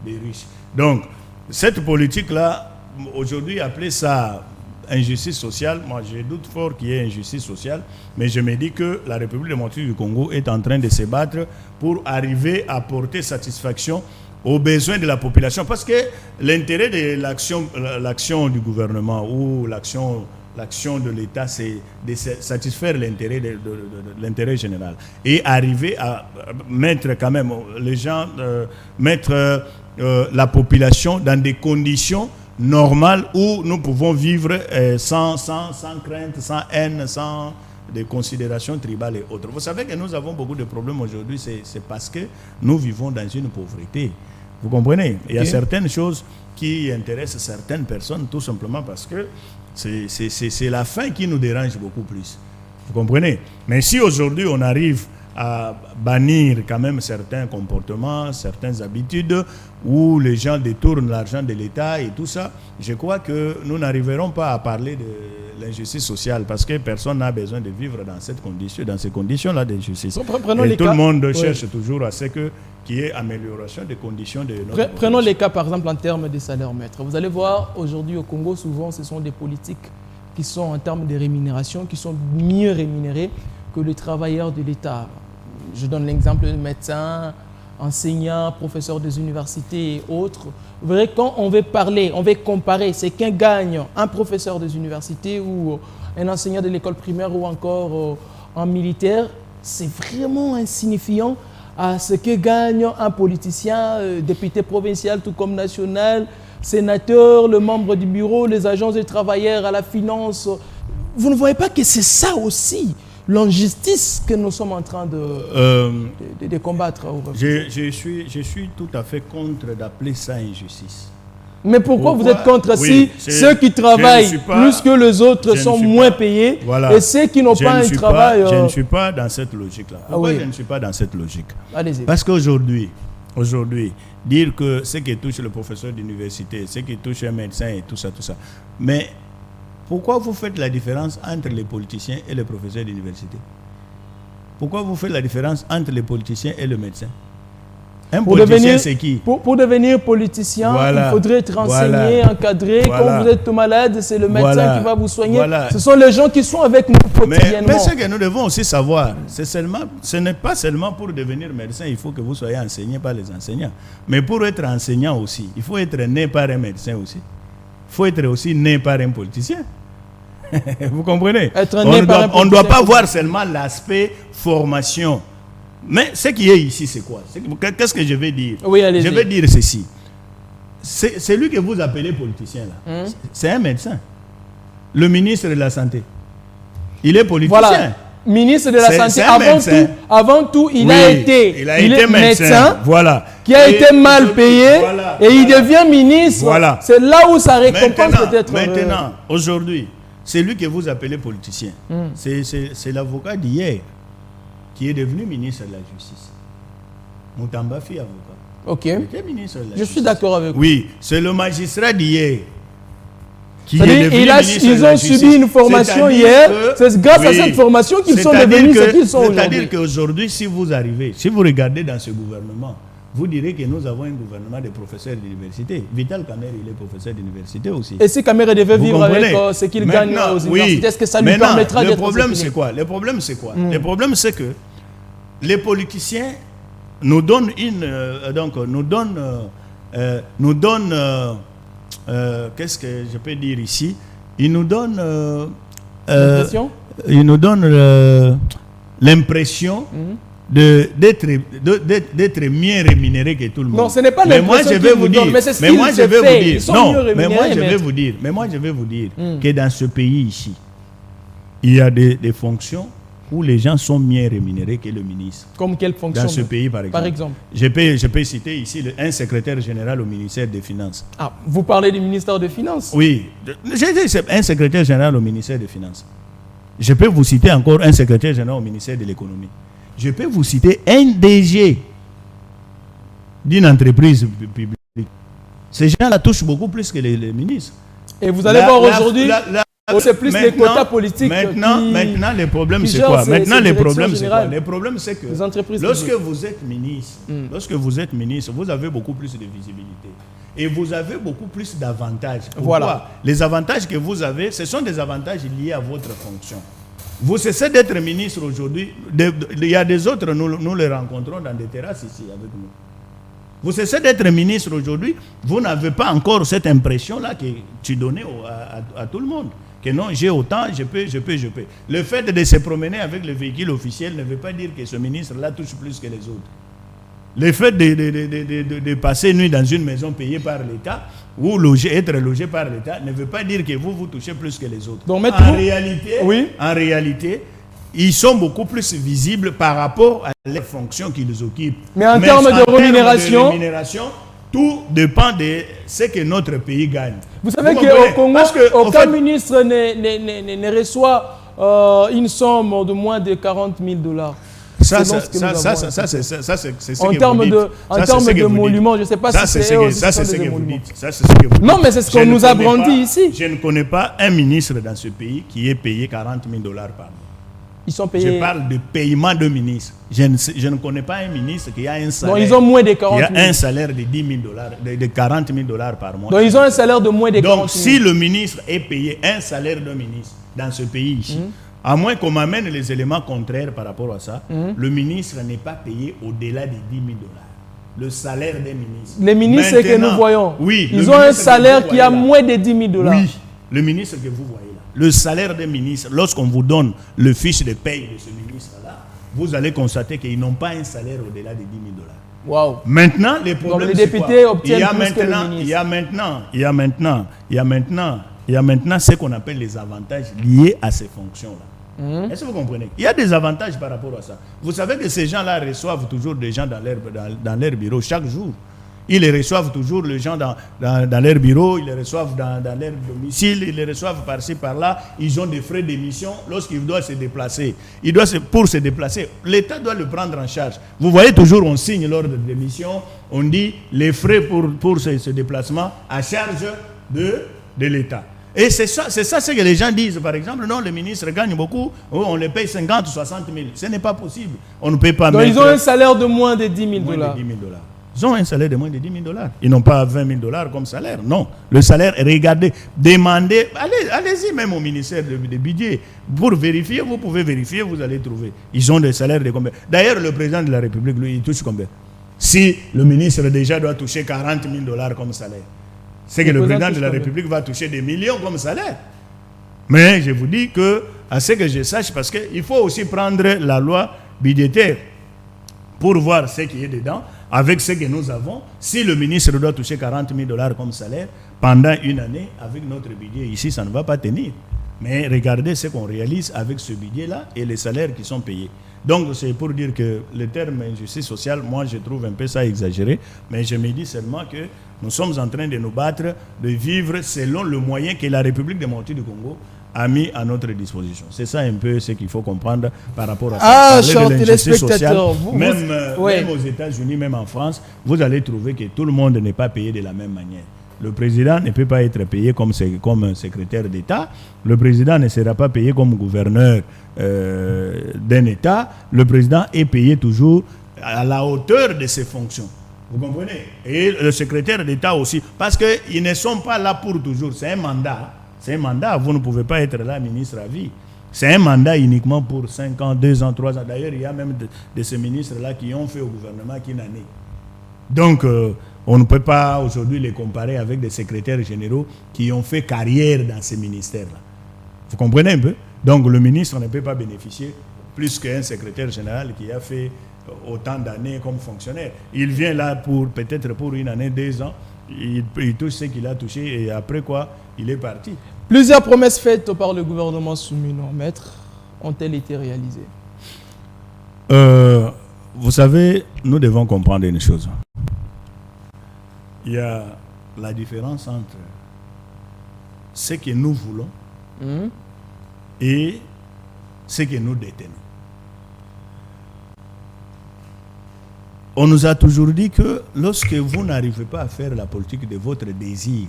de riches. Donc, cette politique-là, aujourd'hui, appeler ça injustice sociale, moi je doute fort qu'il y ait injustice sociale, mais je me dis que la République démocratique du Congo est en train de se battre pour arriver à porter satisfaction aux besoins de la population. Parce que l'intérêt de l'action du gouvernement ou l'action de l'État, c'est de satisfaire l'intérêt de l'intérêt général. Et arriver à mettre quand même les gens, mettre la population dans des conditions normales où nous pouvons vivre sans crainte, sans haine, sans des considérations tribales et autres. Vous savez que nous avons beaucoup de problèmes aujourd'hui, c'est parce que nous vivons dans une pauvreté. Vous comprenez? Il y a certaines choses qui intéressent certaines personnes tout simplement parce que c'est la faim qui nous dérange beaucoup plus. Vous comprenez? Mais si aujourd'hui on arrive à bannir quand même certains comportements, certaines habitudes où les gens détournent l'argent de l'État et tout ça, je crois que nous n'arriverons pas à parler de l'injustice sociale parce que personne n'a besoin de vivre dans ces conditions-là d'injustice. Et tout le monde cherche toujours à ce qu'il y ait amélioration des conditions de notre Prenons les cas par exemple en termes de salaire maître. Vous allez voir aujourd'hui au Congo, souvent ce sont des politiques qui sont en termes de rémunération, qui sont mieux rémunérés que les travailleurs de l'État. Je donne l'exemple de médecins, enseignants, professeurs des universités et autres. Vous verrez, quand on veut parler, on veut comparer ce qu'un gagne un professeur des universités ou un enseignant de l'école primaire ou encore un militaire, c'est vraiment insignifiant à ce que gagne un politicien, député provincial tout comme national, sénateur, le membre du bureau, les agents des travailleurs à la finance. Vous ne voyez pas que c'est ça aussi l'injustice que nous sommes en train de combattre? Je suis tout à fait contre d'appeler ça injustice. Mais pourquoi vous êtes contre si ceux qui travaillent plus que les autres sont moins payés et ceux qui n'ont pas un travail... Je ne suis pas dans cette logique-là. Pourquoi je ne suis pas dans cette logique? Allez-y. Parce qu'aujourd'hui, dire que ce qui touche le professeur d'université, ce qui touche un médecin et tout ça, mais pourquoi vous faites la différence entre les politiciens et les professeurs d'université? Pourquoi vous faites la différence entre les politiciens et le médecin? Un politicien, c'est qui? Pour devenir politicien, il faudrait être renseigné, encadré. Quand vous êtes malade, c'est le médecin qui va vous soigner. Ce sont les gens qui sont avec nous quotidiennement. Mais ce que nous devons aussi savoir, ce n'est pas seulement pour devenir médecin, il faut que vous soyez enseigné par les enseignants. Mais pour être enseignant aussi, il faut être né par un médecin aussi. Il faut être aussi né par un politicien. Vous comprenez? On ne doit pas voir seulement l'aspect formation. Mais ce qui est ici, c'est quoi? Qu'est-ce que je vais dire? Je vais dire ceci. C'est lui que vous appelez politicien là. C'est un médecin. Le ministre de la Santé. Il est politicien. Voilà. Ministre de la Santé, avant tout, il a été médecin, qui a été mal payé, et il devient ministre. C'est là où ça récompense peut-être. Maintenant, aujourd'hui, c'est lui que vous appelez politicien. C'est l'avocat d'hier qui est devenu ministre de la Justice. Moutamba Fi, avocat. Ok. Il était ministre de la Justice. Je suis d'accord avec vous. Oui, c'est le magistrat d'hier. Ils ont subi une formation hier. C'est grâce à cette formation qu'ils sont devenus ce qu'ils sont aujourd'hui. C'est-à-dire qu'aujourd'hui, si vous regardez dans ce gouvernement, vous direz que nous avons un gouvernement de professeurs d'université. Vital Kamerhe, il est professeur d'université aussi. Et si Kamerhe devait vivre avec ce qu'il gagne aux universités, est-ce que ça lui permettra d'être... Le problème, c'est quoi? Le problème, c'est que les politiciens nous donne qu'est-ce que je peux dire ici? Il nous donne l'impression d'être mieux rémunéré que tout le monde. Non, ce n'est pas l'impression qu'ils vous donnent, mais c'est ce qu'ils se fait. Mais moi je vais vous dire que dans ce pays ici, il y a des fonctions où les gens sont mieux rémunérés que le ministre. Comme quelle fonction? Dans ce pays, par exemple. Je peux citer ici un secrétaire général au ministère des Finances. Ah, vous parlez du ministère des Finances? Oui, j'ai dit un secrétaire général au ministère des Finances. Je peux vous citer encore un secrétaire général au ministère de l'économie. Je peux vous citer un DG d'une entreprise publique. Ces gens-là touchent beaucoup plus que les ministres. Et vous allez voir aujourd'hui, c'est plus les quotas politiques. Maintenant, le problème, c'est quoi? Le problème, c'est que lorsque vous êtes ministre, vous avez beaucoup plus de visibilité. Et vous avez beaucoup plus d'avantages. Pourquoi? Voilà. Les avantages que vous avez, ce sont des avantages liés à votre fonction. Vous cessez d'être ministre aujourd'hui. Il y a des autres, nous les rencontrons dans des terrasses ici avec nous. Vous cessez d'être ministre aujourd'hui, vous n'avez pas encore cette impression-là que tu donnais à tout le monde. Que non, j'ai autant, je peux. Le fait de se promener avec le véhicule officiel ne veut pas dire que ce ministre-là touche plus que les autres. Le fait de passer une nuit dans une maison payée par l'État ou être logé par l'État ne veut pas dire que vous touchez plus que les autres. Donc, en réalité, ils sont beaucoup plus visibles par rapport à les fonctions qu'ils occupent. Mais en termes de rémunération, tout dépend de ce que notre pays gagne. Vous savez qu'au Congo, aucun ministre ne reçoit une somme de moins de 40 000 $. Ça, c'est ce en termes de monuments, je ne sais pas si c'est ce que vous dites. Non, mais c'est ce qu'on nous a brandi ici. Je ne connais pas un ministre dans ce pays qui est payé 40 000 $ par mois. Ils sont payés. Je parle de paiement de ministre. Je ne connais pas un ministre qui a un salaire. Donc ils ont moins de 40 000. Il y a un salaire de 10 000 $, de 40 000 $ par mois. Donc ils ont un salaire de moins de 40 000. Donc si le ministre est payé un salaire de ministre dans ce pays ici, à moins qu'on m'amène les éléments contraires par rapport à ça, le ministre n'est pas payé au-delà de 10 000 $. Le salaire des ministres. Les ministres que nous voyons, oui, ils ont un salaire qui a moins de 10 000 $. Oui, le ministre que vous voyez là. Le salaire des ministres, lorsqu'on vous donne le fiche de paye de ce ministre-là, vous allez constater qu'ils n'ont pas un salaire au-delà de 10 000 $. Wow. Maintenant, les problèmes, donc les députés obtiennent plus que le ministre. Il y a maintenant ce qu'on appelle les avantages liés à ces fonctions-là. Est-ce que vous comprenez? Il y a des avantages par rapport à ça. Vous savez que ces gens-là reçoivent toujours des gens dans leur bureau chaque jour. Ils les reçoivent toujours, les gens dans leur bureau, ils les reçoivent dans leur domicile, ils les reçoivent par-ci, par-là. Ils ont des frais d'émission lorsqu'ils doivent se déplacer. Pour se déplacer, l'État doit le prendre en charge. Vous voyez toujours, on signe l'ordre d'émission, on dit les frais pour ce déplacement à charge de l'État. Et c'est ça ce que les gens disent. Par exemple, non, le ministre gagne beaucoup, on les paye 50 ou 60 000. Ce n'est pas possible. On ne peut pas donc ils ont un salaire de moins de 10 000 $. Ils ont un salaire de moins de 10 000 $. Ils n'ont pas 20 000 $ comme salaire. Non. Le salaire, regardez, demandez, allez-y même au ministère de budget. Pour vérifier, vous pouvez vérifier, vous allez trouver. Ils ont des salaires de combien? D'ailleurs, le président de la République, lui, il touche combien? Si le ministre déjà doit toucher 40 000 $ comme salaire, c'est que le président de la République va toucher des millions comme salaire. Mais je vous dis que, à ce que je sache, parce qu'il faut aussi prendre la loi budgétaire pour voir ce qui est dedans, avec ce que nous avons. Si le ministre doit toucher 40 000 $ comme salaire pendant une année, avec notre budget ici, ça ne va pas tenir. Mais regardez ce qu'on réalise avec ce budget-là et les salaires qui sont payés. Donc c'est pour dire que le terme injustice sociale, moi je trouve un peu ça exagéré, mais je me dis seulement que nous sommes en train de nous battre, de vivre selon le moyen que la République démocratique du Congo a mis à notre disposition. C'est ça un peu ce qu'il faut comprendre par rapport à ça. Ah, chers téléspectateurs, même aux États-Unis, même en France, vous allez trouver que tout le monde n'est pas payé de la même manière. Le président ne peut pas être payé comme un secrétaire d'État. Le président ne sera pas payé comme gouverneur d'un État. Le président est payé toujours à la hauteur de ses fonctions. Vous comprenez? Et le secrétaire d'État aussi. Parce qu'ils ne sont pas là pour toujours. C'est un mandat. C'est un mandat. Vous ne pouvez pas être là ministre à vie. C'est un mandat uniquement pour 5 ans, 2 ans, 3 ans. D'ailleurs, il y a même de ces ministres-là qui ont fait au gouvernement qu'une année. Donc, on ne peut pas aujourd'hui les comparer avec des secrétaires généraux qui ont fait carrière dans ces ministères-là. Vous comprenez un peu? Donc, le ministre ne peut pas bénéficier plus qu'un secrétaire général qui a fait autant d'années comme fonctionnaire. Il vient là peut-être pour une année, 2 ans, il touche ce qu'il a touché et après quoi, il est parti. Plusieurs promesses faites par le gouvernement Soumino, maître, ont-elles été réalisées? Vous savez, nous devons comprendre une chose. Il y a la différence entre ce que nous voulons et ce que nous détenons. On nous a toujours dit que lorsque vous n'arrivez pas à faire la politique de votre désir,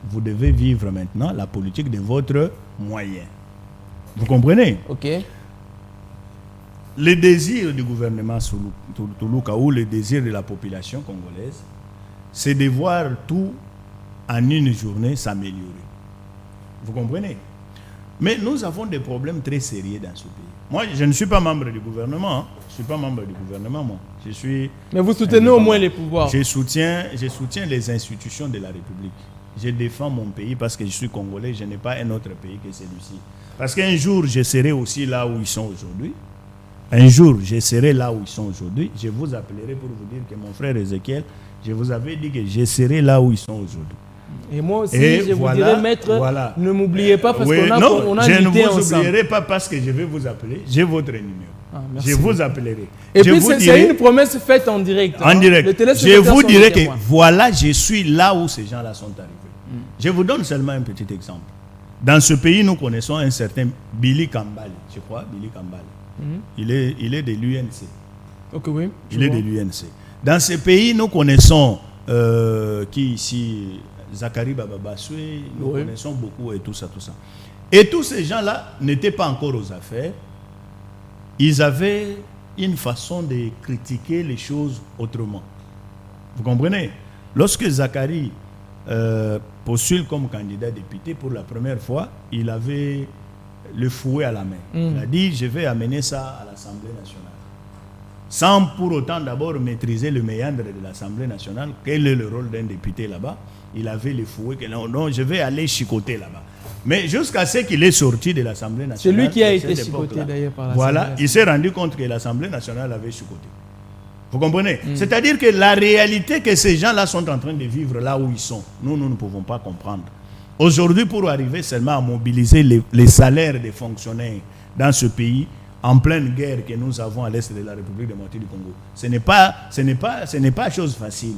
vous devez vivre maintenant la politique de votre moyen. Vous comprenez? Ok. Le désir du gouvernement Toulouka ou le désir de la population congolaise, c'est de voir tout en une journée s'améliorer. Vous comprenez? Mais nous avons des problèmes très sérieux dans ce pays. Moi, je ne suis pas membre du gouvernement. Hein. Je ne suis pas membre du gouvernement, moi. Je suis... Mais vous soutenez au moins les pouvoirs. Je soutiens les institutions de la République. Je défends mon pays parce que je suis congolais. Je n'ai pas un autre pays que celui-ci. Parce qu'un jour, je serai aussi là où ils sont aujourd'hui. Un jour, je serai là où ils sont aujourd'hui. Je vous appellerai pour vous dire que mon frère Ézéchiel, je vous avais dit que je serai là où ils sont aujourd'hui. Et moi aussi, je vous dirai, maître, ne m'oubliez pas parce qu'on a je ne lutté vous ensemble. oublierai pas parce que je vais vous appeler. J'ai votre numéro. Je vous appellerai. Et puis, c'est une promesse faite en direct. En direct. Je vous dirai que voilà, je suis là où ces gens-là sont arrivés. Je vous donne seulement un petit exemple. Dans ce pays, nous connaissons un certain Billy Kambale, je crois, Billy Kambale. Il est de l'UNC. Ok, oui. Il est de l'UNC. Dans ce pays, nous connaissons qui ici, Zachary Bababasoué, nous connaissons beaucoup et tout ça, tout ça. Et tous ces gens-là n'étaient pas encore aux affaires. Ils avaient une façon de critiquer les choses autrement. Vous comprenez? Lorsque Zachary postule comme candidat député pour la première fois, il avait le fouet à la main. Il a dit, je vais amener ça à l'Assemblée nationale. Sans pour autant d'abord maîtriser le méandre de l'Assemblée nationale. Quel est le rôle d'un député là-bas? Il avait le fouet. Non, je vais aller chicoter là-bas. Mais jusqu'à ce qu'il est sorti de l'Assemblée nationale. C'est lui qui a été chicoté d'ailleurs par l'Assemblée. Voilà, il s'est rendu compte que l'Assemblée nationale avait chicoté. Vous comprenez? C'est-à-dire que la réalité que ces gens-là sont en train de vivre là où ils sont, nous ne pouvons pas comprendre. Aujourd'hui, pour arriver seulement à mobiliser les salaires des fonctionnaires dans ce pays, en pleine guerre que nous avons à l'est de la République démocratique du Congo, ce n'est pas chose facile.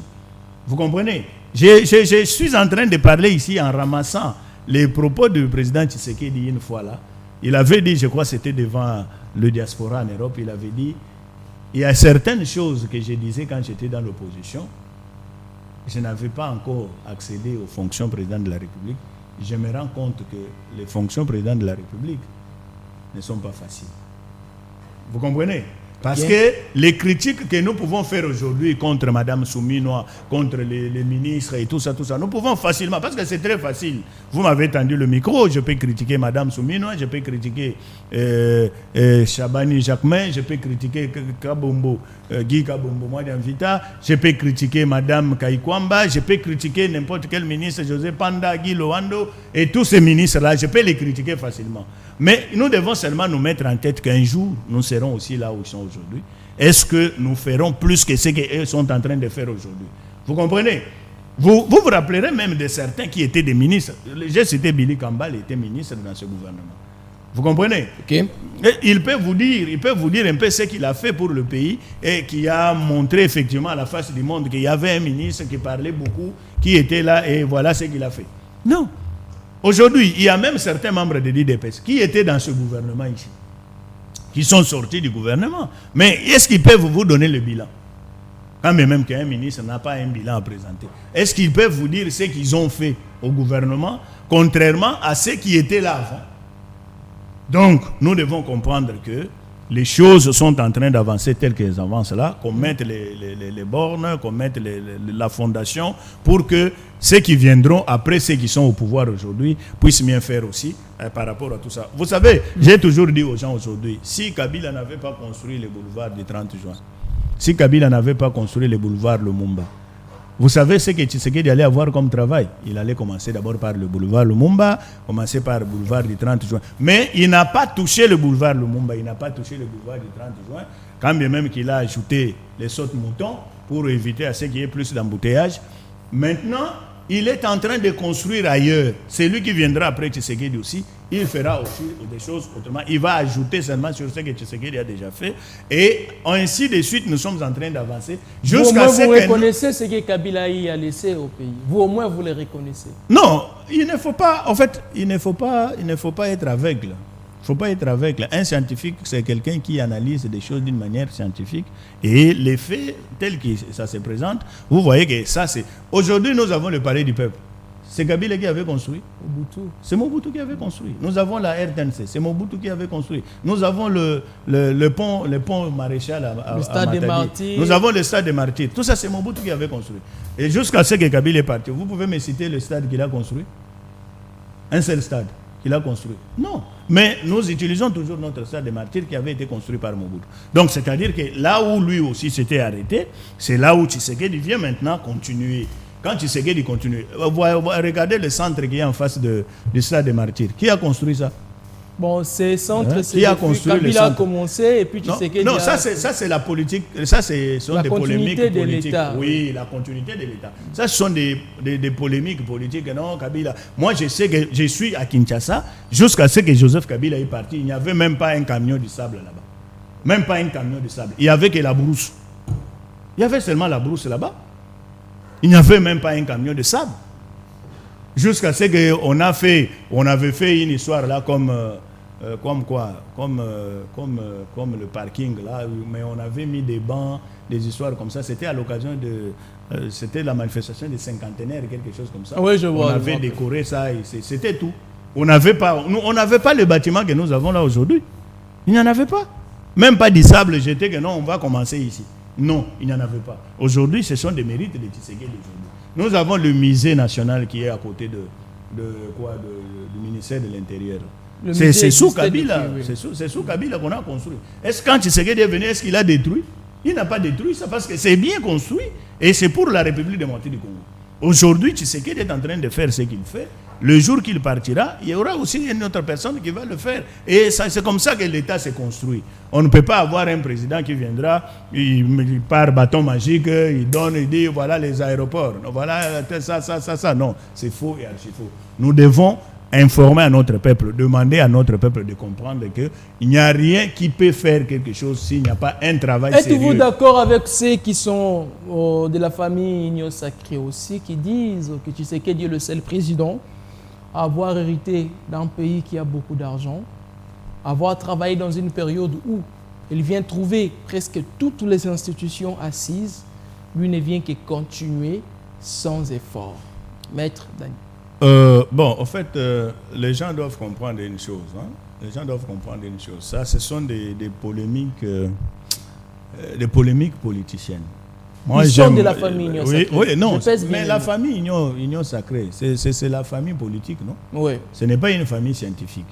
Vous comprenez? Je suis en train de parler ici en ramassant les propos du président Tshisekedi une fois là. Il avait dit, je crois que c'était devant le diaspora en Europe, il avait dit, il y a certaines choses que je disais quand j'étais dans l'opposition, je n'avais pas encore accédé aux fonctions président de la République. Je me rends compte que les fonctions président de la République ne sont pas faciles. Vous comprenez? Parce que les critiques que nous pouvons faire aujourd'hui contre Mme Soumino, contre les ministres et tout ça, nous pouvons facilement, parce que c'est très facile. Vous m'avez tendu le micro, je peux critiquer Mme Soumino, je peux critiquer Chabani Jacquemin, je peux critiquer Kabombo, Guy Kabombo Mwadiamvita, je peux critiquer Mme Kaikwamba, je peux critiquer n'importe quel ministre, José Panda, Guy Loando, et tous ces ministres-là, je peux les critiquer facilement. Mais nous devons seulement nous mettre en tête qu'un jour, nous serons aussi là où ils sont aujourd'hui. Est-ce que nous ferons plus que ce qu'eux sont en train de faire aujourd'hui? Vous comprenez? Vous rappellerez même de certains qui étaient des ministres. J'ai cité Billy Kambale, était ministre dans ce gouvernement. Vous comprenez? Okay. Il peut vous dire un peu ce qu'il a fait pour le pays et qui a montré effectivement à la face du monde qu'il y avait un ministre qui parlait beaucoup, qui était là et voilà ce qu'il a fait. Non. Aujourd'hui, il y a même certains membres de l'IDPS qui étaient dans ce gouvernement ici, qui sont sortis du gouvernement. Mais est-ce qu'ils peuvent vous donner le bilan? Quand même qu'un ministre n'a pas un bilan à présenter. Est-ce qu'ils peuvent vous dire ce qu'ils ont fait au gouvernement, contrairement à ceux qui étaient là avant? Donc, nous devons comprendre que Les choses sont en train d'avancer telles qu'elles avancent là, qu'on mette les bornes, qu'on mette la fondation pour que ceux qui viendront après ceux qui sont au pouvoir aujourd'hui puissent bien faire aussi par rapport à tout ça. Vous savez, j'ai toujours dit aux gens aujourd'hui, si Kabila n'avait pas construit les boulevards du 30 juin, si Kabila n'avait pas construit les boulevards Lumumba, vous savez ce que Tshisekedi allait avoir comme travail? Il allait commencer d'abord par le boulevard Lumumba, commencer par le boulevard du 30 juin. Mais il n'a pas touché le boulevard Lumumba, il n'a pas touché le boulevard du 30 juin, quand bien même qu'il a ajouté les sautes moutons pour éviter à ce qu'il y ait plus d'embouteillage. Maintenant, il est en train de construire ailleurs. C'est lui qui viendra après Tshisekedi aussi. Il fera aussi des choses autrement. Il va ajouter seulement sur ce que Tshisekedi a déjà fait. Et ainsi de suite, nous sommes en train d'avancer. Jusqu'à ce que vous reconnaissez ce que Kabila a laissé au pays. Vous au moins, vous le reconnaissez. Non, il ne faut pas, en fait, il ne faut pas être aveugle. Il ne faut pas être aveugle. Un scientifique, c'est quelqu'un qui analyse des choses d'une manière scientifique. Et les faits, tels que ça se présente, vous voyez que ça, c'est... Aujourd'hui, nous avons le palais du peuple. C'est Kabila qui avait construit. Mobutu. C'est Mobutu qui avait construit. Nous avons la RTNC. C'est Mobutu qui avait construit. Nous avons le pont Maréchal à le stade des Martyrs. Nous avons le stade des Martyrs. Tout ça, c'est Mobutu qui avait construit. Et jusqu'à ce que Kabila est parti, vous pouvez me citer le stade qu'il a construit? Un seul stade qu'il a construit? Non. Mais nous utilisons toujours notre stade des Martyrs qui avait été construit par Mobutu. Donc, c'est-à-dire que là où lui aussi s'était arrêté, c'est là où Tshisekedi vient maintenant continuer. Quand Tshisekedi continue, regardez le centre qui est en face du stade des Martyrs. Qui a construit ça? Bon, ces centres, c'est qui a construit Kabila a commencé et puis Tshisekedi. Non, ça c'est la politique. Ça, ce sont des polémiques politiques. Oui, la continuité de l'État. Ça, ce sont des polémiques politiques. Non, Kabila. Moi, je sais que je suis à Kinshasa jusqu'à ce que Joseph Kabila est parti. Il n'y avait même pas un camion de sable là-bas. Même pas un camion de sable. Il n'y avait que la brousse. Il y avait seulement la brousse là-bas. Il n'y avait même pas un camion de sable. Jusqu'à ce qu'on avait fait une histoire là comme le parking là, mais on avait mis des bancs, des histoires comme ça. C'était à l'occasion c'était la manifestation des cinquantenaires, quelque chose comme ça. Oui, je vois. On avait décoré ça, c'était tout. On n'avait pas le bâtiment que nous avons là aujourd'hui. Il n'y en avait pas. Même pas du sable jeté que non, on va commencer ici. Non, il n'y en avait pas. Aujourd'hui, ce sont des mérites de Tshisekedi. Nous avons le musée national qui est à côté du ministère de l'Intérieur. C'est sous Kabila. C'est sous Kabila qu'on a construit. Est-ce que quand Tshisekedi est venu, est-ce qu'il a détruit? Il n'a pas détruit ça parce que c'est bien construit et c'est pour la République démocratique du Congo. Aujourd'hui, Tshisekedi est en train de faire ce qu'il fait. Le jour qu'il partira, il y aura aussi une autre personne qui va le faire. Et c'est comme ça que l'État s'est construit. On ne peut pas avoir un président qui viendra, il part bâton magique, il donne, il dit voilà les aéroports, voilà ça. Non, c'est faux et archi faux. Nous devons informer à notre peuple, demander à notre peuple de comprendre qu'il n'y a rien qui peut faire quelque chose s'il n'y a pas un travail sérieux. Êtes-vous d'accord avec ceux qui sont de la famille Union Sacrée aussi, qui disent que Tshisekedi est le seul président à avoir hérité d'un pays qui a beaucoup d'argent, avoir travaillé dans une période où il vient trouver presque toutes les institutions assises, lui ne vient que continuer sans effort. Maître Dani. Bon, en fait, les gens doivent comprendre une chose. Hein. Les gens doivent comprendre une chose. Ça, ce sont des polémiques politiciennes. Moi, ils sont de la famille Union Sacrée. Oui, non, mais la famille Union Sacrée, c'est la famille politique, non? Oui. Ce n'est pas une famille scientifique.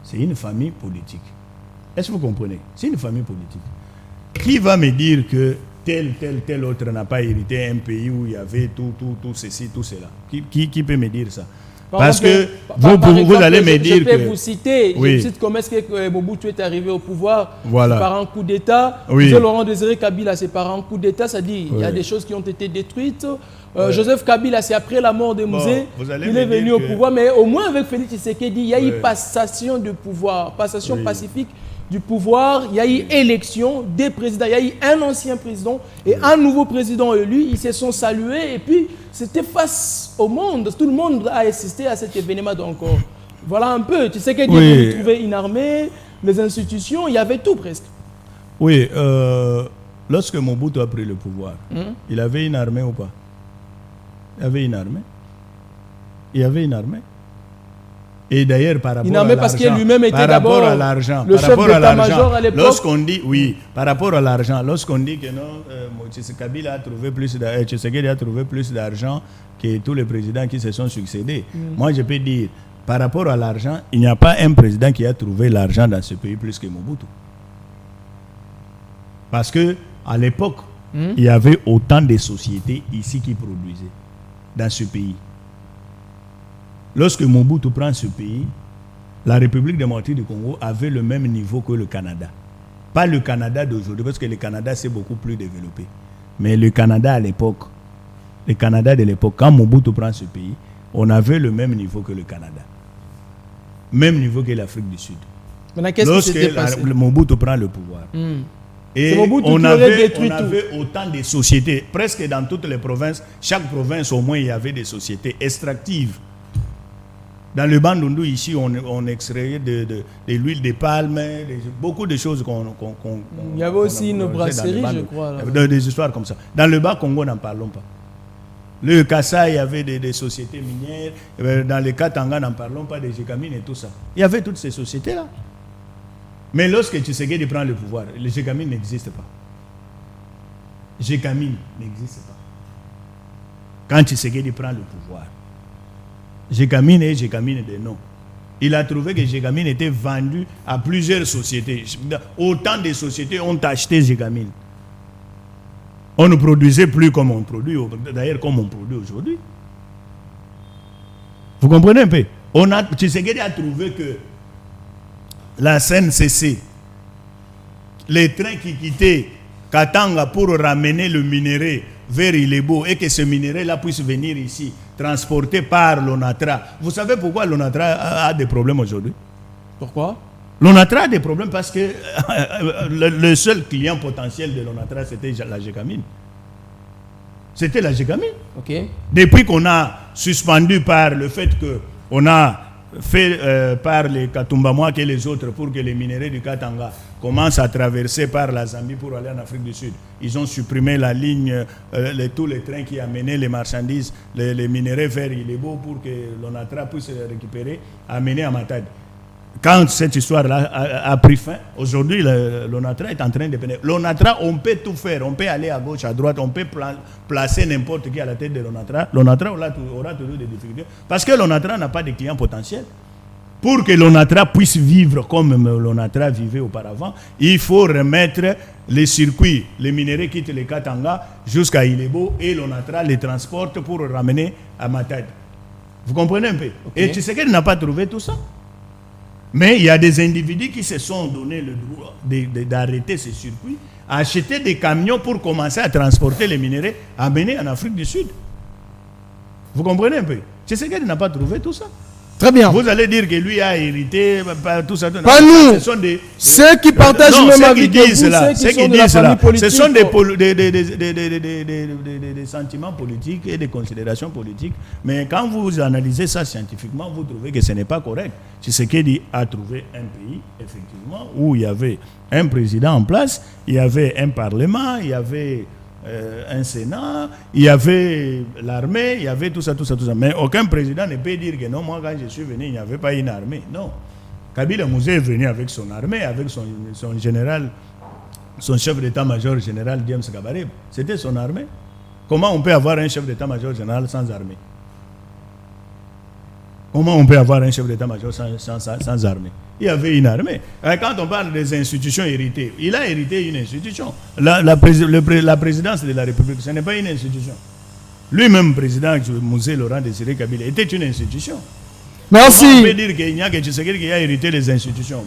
C'est une famille politique. Est-ce que vous comprenez? C'est une famille politique. Qui va me dire que tel autre n'a pas hérité un pays où il y avait tout ceci, tout cela? Qui peut me dire ça? Parce que vous allez me dire que... Je peux vous citer, je cite comment est-ce que Mobutu est arrivé au pouvoir. Voilà. Par un coup d'État. Oui. Laurent Désiré Kabila, c'est par un coup d'État, c'est-à-dire il y a des choses qui ont été détruites. Joseph Kabila, c'est après la mort de Mouzé, il est venu au pouvoir, mais au moins avec Félix Tshisekedi, il y a eu passation de pouvoir, passation pacifique du pouvoir, il y a eu élection des présidents, il y a eu un ancien président et un nouveau président élu, ils se sont salués et puis c'était face au monde, tout le monde a assisté à cet événement. Donc voilà un peu, tu sais qu'il y a trouvé une armée, les institutions, il y avait tout presque. Oui, lorsque Mobutu a pris le pouvoir, il avait une armée ou pas? Il y avait une armée. Il y avait une armée. Et d'ailleurs, par rapport à l'argent, parce qu'il lui-même était d'abord le chef d'état-major à l'époque. Lorsqu'on dit, oui, par rapport à l'argent, lorsqu'on dit que non, Kabila a trouvé plus d'argent que tous les présidents qui se sont succédés. Moi, je peux dire, par rapport à l'argent, il n'y a pas un président qui a trouvé l'argent dans ce pays plus que Mobutu. Parce que à l'époque, il y avait autant de sociétés ici qui produisaient dans ce pays. Lorsque Mobutu prend ce pays, la République démocratique du Congo avait le même niveau que le Canada. Pas le Canada d'aujourd'hui, parce que le Canada c'est beaucoup plus développé. Mais le Canada à l'époque, quand Mobutu prend ce pays, on avait le même niveau que le Canada. Même niveau que l'Afrique du Sud. Maintenant, qu'est-ce qui s'était passé? Mobutu prend le pouvoir. Et on avait autant de sociétés, presque dans toutes les provinces. Chaque province, au moins, il y avait des sociétés extractives. Dans le Bandundu, ici, on extrayait de l'huile de palme, beaucoup de choses il y avait aussi une brasserie, je crois. Des histoires comme ça. Dans le Bas-Congo, n'en parlons pas. Le Kassai, il y avait des sociétés minières. Dans le Katanga, n'en parlons pas, des Gécamines et tout ça. Il y avait toutes ces sociétés-là. Mais lorsque Tshisekedi prend le pouvoir, le Gécamine n'existe pas. Gécamine n'existe pas. Quand Tshisekedi prend le pouvoir, Gécamine et Gécamine de nom. Il a trouvé que Gécamine était vendu à plusieurs sociétés. Autant de sociétés ont acheté Gécamine. On ne produisait plus comme on produit, d'ailleurs comme on produit aujourd'hui. Vous comprenez un peu? Tshisekedi a trouvé que la CNCC, les trains qui quittaient Katanga pour ramener le minerai vers Ilebo et que ce minerai-là puisse venir ici, transporté par l'ONATRA. Vous savez pourquoi l'ONATRA a des problèmes aujourd'hui? Pourquoi? L'ONATRA a des problèmes parce que le seul client potentiel de l'ONATRA, c'était la Gécamine. C'était la Gécamine. Okay. Depuis qu'on a suspendu par le fait qu'on a fait par les Katumbamois et les autres pour que les minéraux du Katanga commencent à traverser par la Zambie pour aller en Afrique du Sud. Ils ont supprimé la ligne, tous les trains qui amenaient les marchandises, les minéraux vers Ilebo pour que l'ONATRA puisse les récupérer, amener à Matadi. Quand cette histoire-là a pris fin, aujourd'hui, l'ONATRA est en train de pénétrer. L'ONATRA, on peut tout faire. On peut aller à gauche, à droite. On peut placer n'importe qui à la tête de l'ONATRA. L'ONATRA aura toujours des difficultés. Parce que l'ONATRA n'a pas de clients potentiels. Pour que l'ONATRA puisse vivre comme l'ONATRA vivait auparavant, il faut remettre les circuits. Les minéraux quittent les Katanga jusqu'à Ilebo et l'ONATRA les transporte pour ramener à Matadi. Vous comprenez un peu? Okay. Et Tshisekedi n'a pas trouvé tout ça. Mais il y a des individus qui se sont donné le droit d'arrêter ces circuits, acheter des camions pour commencer à transporter les minéraux, amener en Afrique du Sud. Vous comprenez un peu? Tshisekedi n'a pas trouvé tout ça. Très bien. Vous allez dire que lui a hérité tout ça. Pas nous. Ceux qui partagent même avec vous, ceux qui disent cela, ce sont des sentiments politiques et des considérations politiques. Mais quand vous analysez ça scientifiquement, vous trouvez que ce n'est pas correct. Tshisekedi a trouvé un pays, effectivement, où il y avait un président en place, il y avait un parlement, il y avait un Sénat, il y avait l'armée, il y avait tout ça. Mais aucun président ne peut dire que non, moi quand je suis venu, il n'y avait pas une armée. Non. Kabila Mouzé est venu avec son armée, avec son général, son chef d'état-major général James Kabarebe. C'était son armée. Comment on peut avoir un chef d'état-major général sans armée? Comment on peut avoir un chef d'état-major sans armée? Il y avait une armée. Quand on parle des institutions héritées, il a hérité une institution. La présidence de la République, ce n'est pas une institution. Lui-même, président Mouzé Laurent Désiré Kabila, était une institution. Merci. On peut dire qu'il n'y a que Tshisekedi qui a hérité les institutions.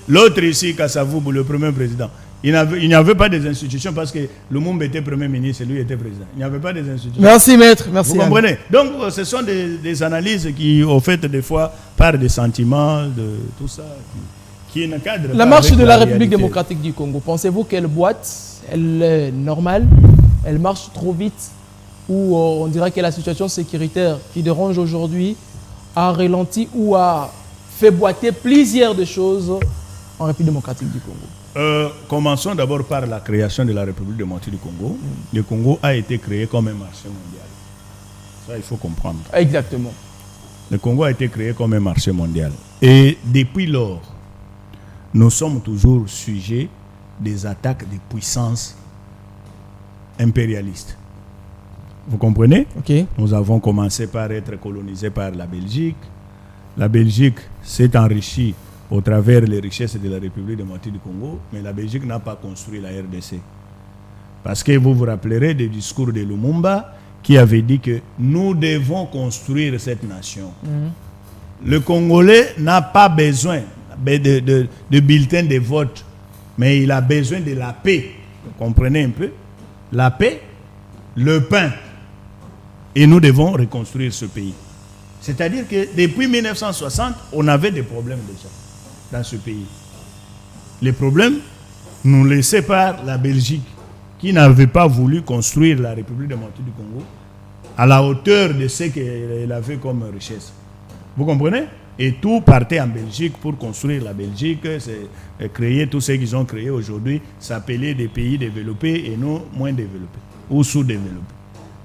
L'autre ici, Kassavou, le premier président, il n'y avait pas des institutions parce que Lumumba était premier ministre et lui était président. Il n'y avait pas des institutions. Merci maître, merci. Vous comprenez? Donc ce sont des analyses qui, au fait, des fois, par des sentiments, de tout ça, qui ne cadrent pas. La marche de la République réalité démocratique du Congo, pensez-vous qu'elle boite? Elle est normale? Elle marche trop vite? Ou on dirait que la situation sécuritaire qui dérange aujourd'hui a ralenti ou a fait boiter plusieurs de choses en République démocratique du Congo? Commençons d'abord par la création de la République démocratique du Congo. Le Congo a été créé comme un marché mondial. Ça, il faut comprendre. Exactement. Le Congo a été créé comme un marché mondial. Et depuis lors, nous sommes toujours sujets des attaques des puissances impérialistes. Vous comprenez? Ok. Nous avons commencé par être colonisés par la Belgique. La Belgique s'est enrichie au travers des richesses de la République démocratique du Congo, mais la Belgique n'a pas construit la RDC. Parce que vous vous rappellerez du discours de Lumumba qui avait dit que nous devons construire cette nation. Le Congolais n'a pas besoin de bulletins de vote, mais il a besoin de la paix. Vous comprenez un peu? La paix, le pain. Et nous devons reconstruire ce pays. C'est-à-dire que depuis 1960, on avait des problèmes déjà dans ce pays. Les problèmes nous laissés par la Belgique, qui n'avait pas voulu construire la République démocratique du Congo à la hauteur de ce qu'elle avait comme richesse. Vous comprenez? Et tout partait en Belgique pour construire la Belgique, créer tout ce qu'ils ont créé aujourd'hui, s'appeler des pays développés et non moins développés ou sous-développés.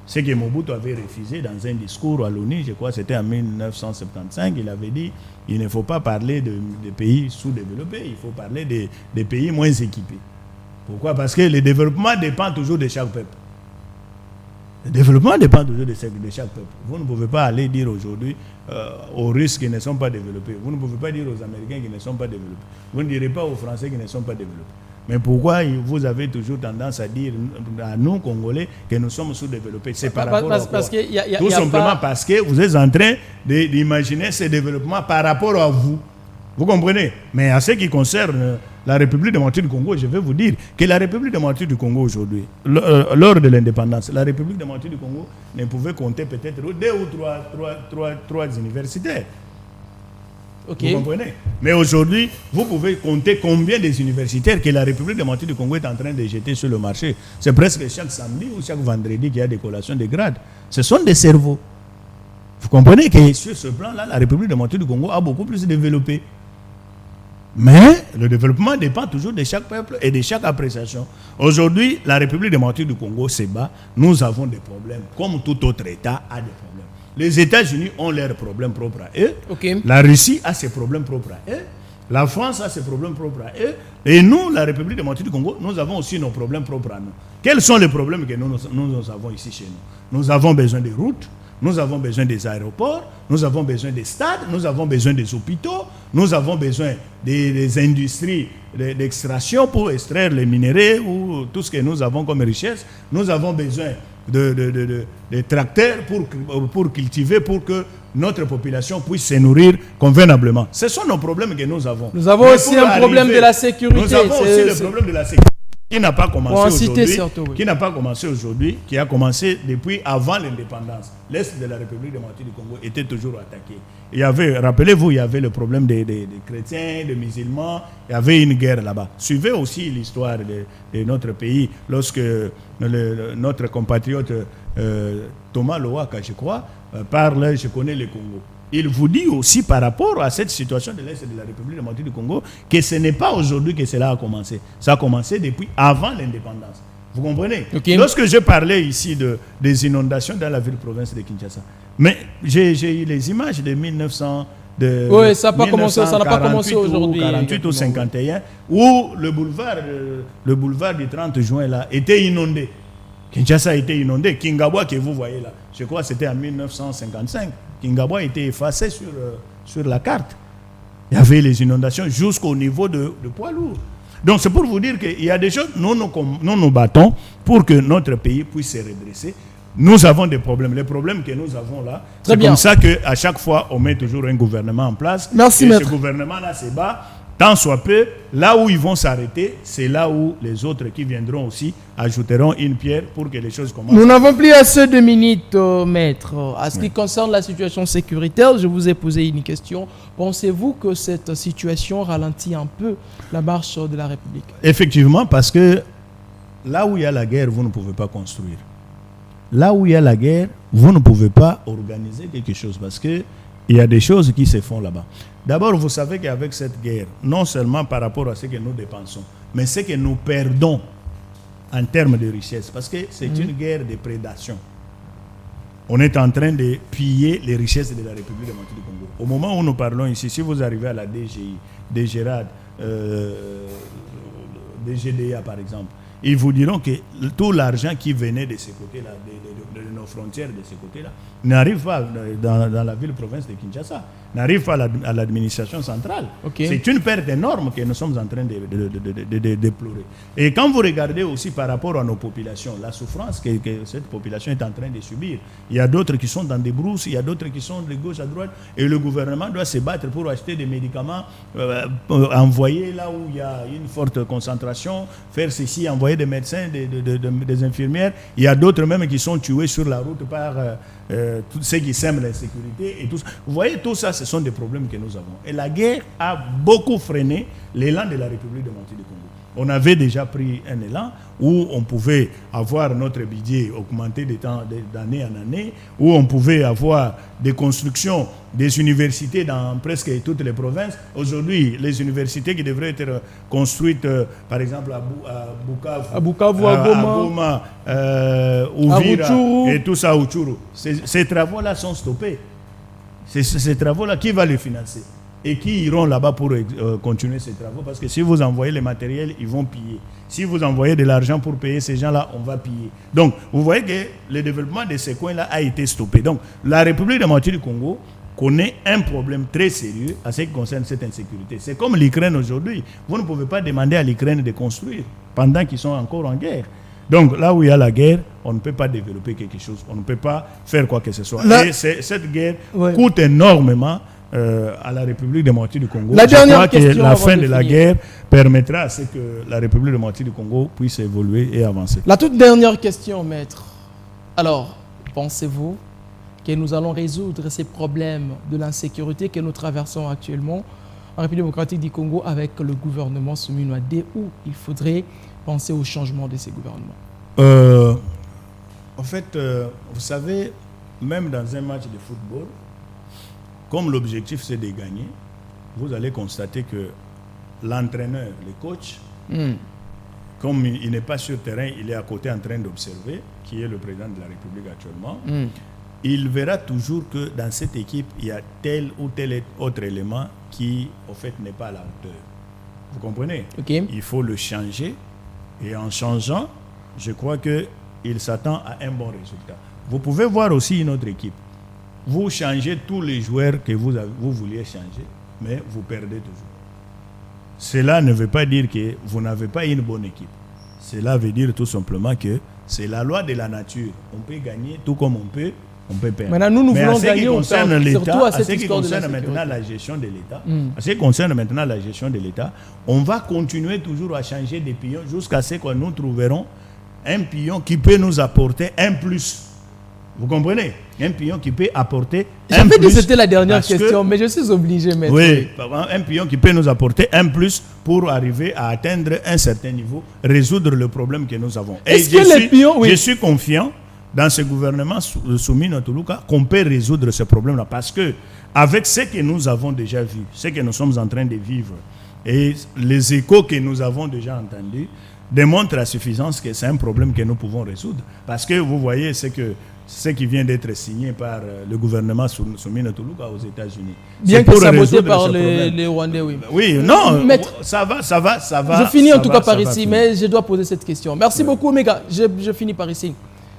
Ce que Mobutu avait refusé dans un discours à l'ONU, je crois que c'était en 1975, il avait dit il ne faut pas parler de pays sous-développés, il faut parler des pays moins équipés. Pourquoi? Parce que le développement dépend toujours de chaque peuple. Le développement dépend toujours de chaque peuple. Vous ne pouvez pas aller dire aujourd'hui aux Russes qui ne sont pas développés. Vous ne pouvez pas dire aux Américains qui ne sont pas développés. Vous ne direz pas aux Français qui ne sont pas développés. Mais pourquoi vous avez toujours tendance à dire à nous, Congolais, que nous sommes sous-développés? C'est par rapport à quoi? Tout simplement parce que vous êtes en train d'imaginer ce développement par rapport à vous. Vous comprenez? Mais en ce qui concerne la République démocratique du Congo, je vais vous dire que la République démocratique du Congo aujourd'hui, lors de l'indépendance, la République démocratique du Congo ne pouvait compter peut-être 2 ou 3 universitaires. Okay. Vous comprenez? Mais aujourd'hui, vous pouvez compter combien des universitaires que la République démocratique du Congo est en train de jeter sur le marché. C'est presque chaque samedi ou chaque vendredi qu'il y a des collations de grades. Ce sont des cerveaux. Vous comprenez que sur ce plan-là, la République démocratique du Congo a beaucoup plus développé. Mais le développement dépend toujours de chaque peuple et de chaque appréciation. Aujourd'hui, la République démocratique du Congo se bat. Nous avons des problèmes, comme tout autre État a des problèmes. Les États-Unis ont leurs problèmes propres à eux. Okay. La Russie a ses problèmes propres à eux. La France a ses problèmes propres à eux. Et nous, la République démocratique du Congo, nous avons aussi nos problèmes propres à nous. Quels sont les problèmes que nous avons ici chez nous? Nous avons besoin de routes. Nous avons besoin des aéroports, nous avons besoin des stades, nous avons besoin des hôpitaux, nous avons besoin des industries d'extraction pour extraire les minéraux ou tout ce que nous avons comme richesse. Nous avons besoin de tracteurs pour cultiver, pour que notre population puisse se nourrir convenablement. Ce sont nos problèmes que nous avons. Nous avons aussi un problème de la sécurité. Nous avons aussi le problème de la sécurité. Qui n'a pas commencé aujourd'hui, qui n'a pas commencé aujourd'hui, qui a commencé depuis avant l'indépendance. L'Est de la République démocratique du Congo était toujours attaqué. Il y avait, rappelez-vous, il y avait le problème des chrétiens, des musulmans, il y avait une guerre là-bas. Suivez aussi l'histoire de notre pays, lorsque notre compatriote Thomas Lowaka, je crois, parle, je connais le Congo. Il vous dit aussi par rapport à cette situation de l'Est de la République démocratique du Congo que ce n'est pas aujourd'hui que cela a commencé. Ça a commencé depuis avant l'indépendance. Vous comprenez? Okay. Lorsque je parlais ici des inondations dans la ville-province de Kinshasa, mais j'ai eu les images de 1900... oui, ça n'a pas commencé aujourd'hui. 48 ou 51, où le boulevard du 30 juin là, était inondé. Kinshasa a été inondé. Kingabwa que vous voyez là, je crois que c'était en 1955. Kingabwa a été effacé sur la carte. Il y avait les inondations jusqu'au niveau de poids lourds. Donc c'est pour vous dire qu'il y a des choses, nous nous battons pour que notre pays puisse se redresser. Nous avons des problèmes. Les problèmes que nous avons là, c'est comme ça qu'à chaque fois, on met toujours un gouvernement en place. Merci, et maître. Ce gouvernement-là se bat. Tant soit peu, là où ils vont s'arrêter, c'est là où les autres qui viendront aussi ajouteront une pierre pour que les choses commencent. Nous n'avons plus assez de minutes, maître. À ce qui concerne la situation sécuritaire, je vous ai posé une question. Pensez-vous que cette situation ralentit un peu la marche de la République? Effectivement, parce que là où il y a la guerre, vous ne pouvez pas construire. Là où il y a la guerre, vous ne pouvez pas organiser quelque chose parce qu'il y a des choses qui se font là-bas. D'abord, vous savez qu'avec cette guerre, non seulement par rapport à ce que nous dépensons, mais ce que nous perdons en termes de richesse, parce que c'est une guerre de prédation. on est en train de piller les richesses de la République démocratique du Congo. Au moment où nous parlons ici, si vous arrivez à la DGI, DGRAD, DGDA par exemple, ils vous diront que tout l'argent qui venait de ce côté-là, de nos frontières de ce côté-là, n'arrive pas dans la ville-province de Kinshasa, n'arrive pas à l'administration centrale. Okay. C'est une perte énorme que nous sommes en train de déplorer. Et quand vous regardez aussi par rapport à nos populations, la souffrance que cette population est en train de subir, il y a d'autres qui sont dans des brousses, il y a d'autres qui sont de gauche à droite, et le gouvernement doit se battre pour acheter des médicaments, envoyer là où il y a une forte concentration, faire ceci, envoyer des médecins, des infirmières. Il y a d'autres même qui sont tués sur la route par tous ceux qui sèment l'insécurité et tout ça. Vous voyez, tout ça, ce sont des problèmes que nous avons. Et la guerre a beaucoup freiné l'élan de la République démocratique du Congo. On avait déjà pris un élan où on pouvait avoir notre budget augmenté d'année en année, où on pouvait avoir des constructions des universités dans presque toutes les provinces. Aujourd'hui, les universités qui devraient être construites, par exemple à Bukavu, à Goma, Uvira et tout ça, Utshuru, ces travaux-là sont stoppés. Ces travaux-là, qui va les financer? Et qui iront là-bas pour continuer ces travaux? Parce que si vous envoyez les matériels, ils vont piller. Si vous envoyez de l'argent pour payer ces gens-là, on va piller. Donc, vous voyez que le développement de ces coins-là a été stoppé. Donc, la République démocratique du Congo connaît un problème très sérieux à ce qui concerne cette insécurité. C'est comme l'Ukraine aujourd'hui. Vous ne pouvez pas demander à l'Ukraine de construire pendant qu'ils sont encore en guerre. Donc, là où il y a la guerre, on ne peut pas développer quelque chose. On ne peut pas faire quoi que ce soit. Et cette guerre coûte énormément à la République démocratique du Congo. Je crois que la fin de la guerre permettra à ce que la République démocratique du Congo puisse évoluer et avancer. La toute dernière question, maître. Alors, pensez-vous que nous allons résoudre ces problèmes de l'insécurité que nous traversons actuellement en République démocratique du Congo avec le gouvernement Souminouadé, ou il faudrait penser au changement de ces gouvernements? En fait, vous savez, même dans un match de football, comme l'objectif c'est de gagner, vous allez constater que l'entraîneur, le coach, comme il n'est pas sur terrain, il est à côté en train d'observer, qui est le président de la République actuellement, il verra toujours que dans cette équipe, il y a tel ou tel autre élément qui, au fait, n'est pas à la hauteur. Vous comprenez? Il faut le changer, et en changeant, je crois qu'il s'attend à un bon résultat. Vous pouvez voir aussi une autre équipe. Vous changez tous les joueurs que vous vouliez changer, mais vous perdez toujours. Cela ne veut pas dire que vous n'avez pas une bonne équipe. Cela veut dire tout simplement que c'est la loi de la nature. On peut gagner tout comme on peut perdre. Maintenant, nous voulons gagner, surtout à ce qui concerne maintenant la gestion de l'État. À ce qui concerne maintenant la gestion de l'État, on va continuer toujours à changer des pions jusqu'à ce que nous trouverons un pion qui peut nous apporter un plus. Vous comprenez? Un pion qui peut apporter un plus. J'avais dit que c'était la dernière question, mais je suis obligé, maître. Oui, un pion qui peut nous apporter un plus pour arriver à atteindre un certain niveau, résoudre le problème que nous avons. Et je suis confiant dans ce gouvernement soumis à Toulouka qu'on peut résoudre ce problème-là. Parce que avec ce que nous avons déjà vu, ce que nous sommes en train de vivre, et les échos que nous avons déjà entendus, démontrent à suffisance que c'est un problème que nous pouvons résoudre. Parce que vous voyez, ce qui vient d'être signé par le gouvernement soumis à Toulouka aux États-Unis. Bien que saboté par les Rwandais, oui. Oui, non, maître, ça va. Je finis en tout cas par ici, mais je dois poser cette question. Merci beaucoup, Omega. Je finis par ici.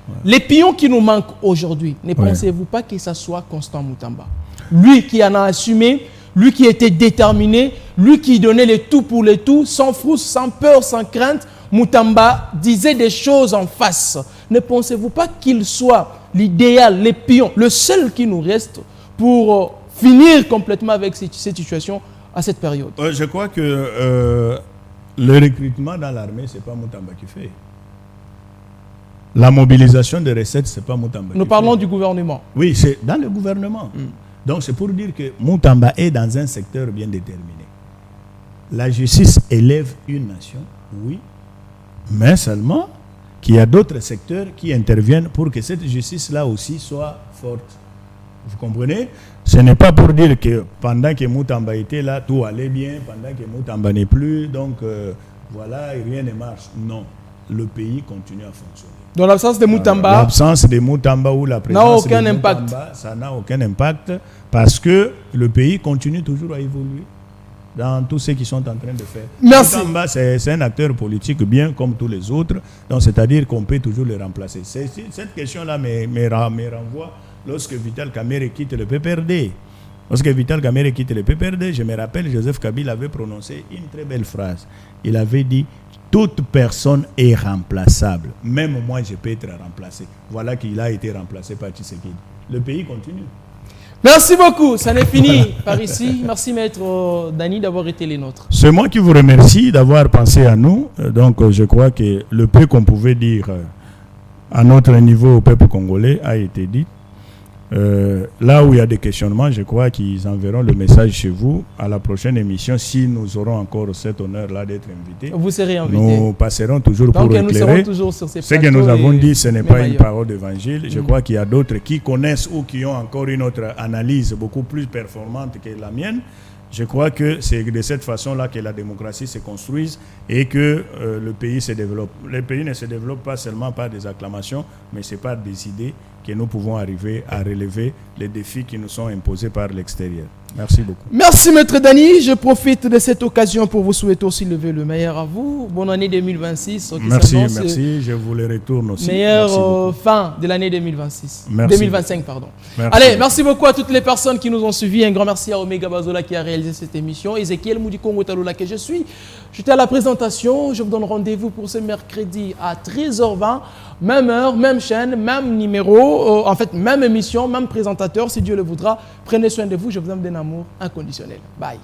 Ouais. Les pions qui nous manquent aujourd'hui, ne pensez-vous pas que ce soit Constant Moutamba? Lui qui en a assumé, lui qui était déterminé, lui qui donnait le tout pour le tout, sans frousse, sans peur, sans crainte. Moutamba disait des choses en face. Ne pensez-vous pas qu'il soit l'idéal, les pions, le seul qui nous reste pour finir complètement avec cette situation à cette période? Je crois que le recrutement dans l'armée, ce n'est pas Moutamba qui fait. La mobilisation des recettes, ce n'est pas Moutamba qui fait. Nous parlons du gouvernement. Oui, c'est dans le gouvernement. Donc c'est pour dire que Moutamba est dans un secteur bien déterminé. La justice élève une nation, oui, mais seulement qu'il y a d'autres secteurs qui interviennent pour que cette justice-là aussi soit forte. Vous comprenez? Ce n'est pas pour dire que pendant que Moutamba était là, tout allait bien, pendant que Moutamba n'est plus, donc voilà, rien ne marche. Non, le pays continue à fonctionner. Dans l'absence de Moutamba, l'absence de Moutamba ou la présence aucun de impact. Moutamba, ça n'a aucun impact parce que le pays continue toujours à évoluer dans tout ce qu'ils sont en train de faire. Merci. Moutamba, c'est un acteur politique bien comme tous les autres, donc c'est-à-dire qu'on peut toujours le remplacer. Cette question-là me renvoie lorsque Vital Kamerhe quitte le PPRD. Lorsque Vital Kamerhe quitte le PPRD, je me rappelle, Joseph Kabila avait prononcé une très belle phrase. Il avait dit « Toute personne est remplaçable. Même moi, je peux être remplacé. » Voilà qu'il a été remplacé par Tshisekedi. Le pays continue. Merci beaucoup. Ça n'est fini par ici. Merci, Maître Dani, d'avoir été les nôtres. C'est moi qui vous remercie d'avoir pensé à nous. Donc, je crois que le peu qu'on pouvait dire à notre niveau au peuple congolais a été dit. Là où il y a des questionnements, je crois qu'ils enverront le message chez vous à la prochaine émission. Si nous aurons encore cet honneur-là d'être invités, vous serez invité. Nous passerons toujours donc, pour éclairer. Nous serons toujours sur ces ce que nous avons dit, ce n'est pas une parole d'évangile. Je crois qu'il y a d'autres qui connaissent ou qui ont encore une autre analyse beaucoup plus performante que la mienne. Je crois que c'est de cette façon-là que la démocratie se construise et que le pays se développe. Le pays ne se développe pas seulement par des acclamations, mais c'est par des idées que nous pouvons arriver à relever les défis qui nous sont imposés par l'extérieur. Merci beaucoup. Merci, Maître Dani. Je profite de cette occasion pour vous souhaiter aussi lever le meilleur à vous. Bonne année 2026. Merci, merci. Je vous le retourne aussi. Meilleure fin de l'année 2026. Merci. 2025, pardon. Merci. Allez, merci beaucoup à toutes les personnes qui nous ont suivis. Un grand merci à Omega Bazola qui a réalisé cette émission. Ezekiel Moudikongo Taloula que je suis. J'étais à la présentation. Je vous donne rendez-vous pour ce mercredi à 13h20. Même heure, même chaîne, même numéro. En fait, même émission, même présentateur, si Dieu le voudra. Prenez soin de vous. Je vous aime d'un amour inconditionnel. Bye.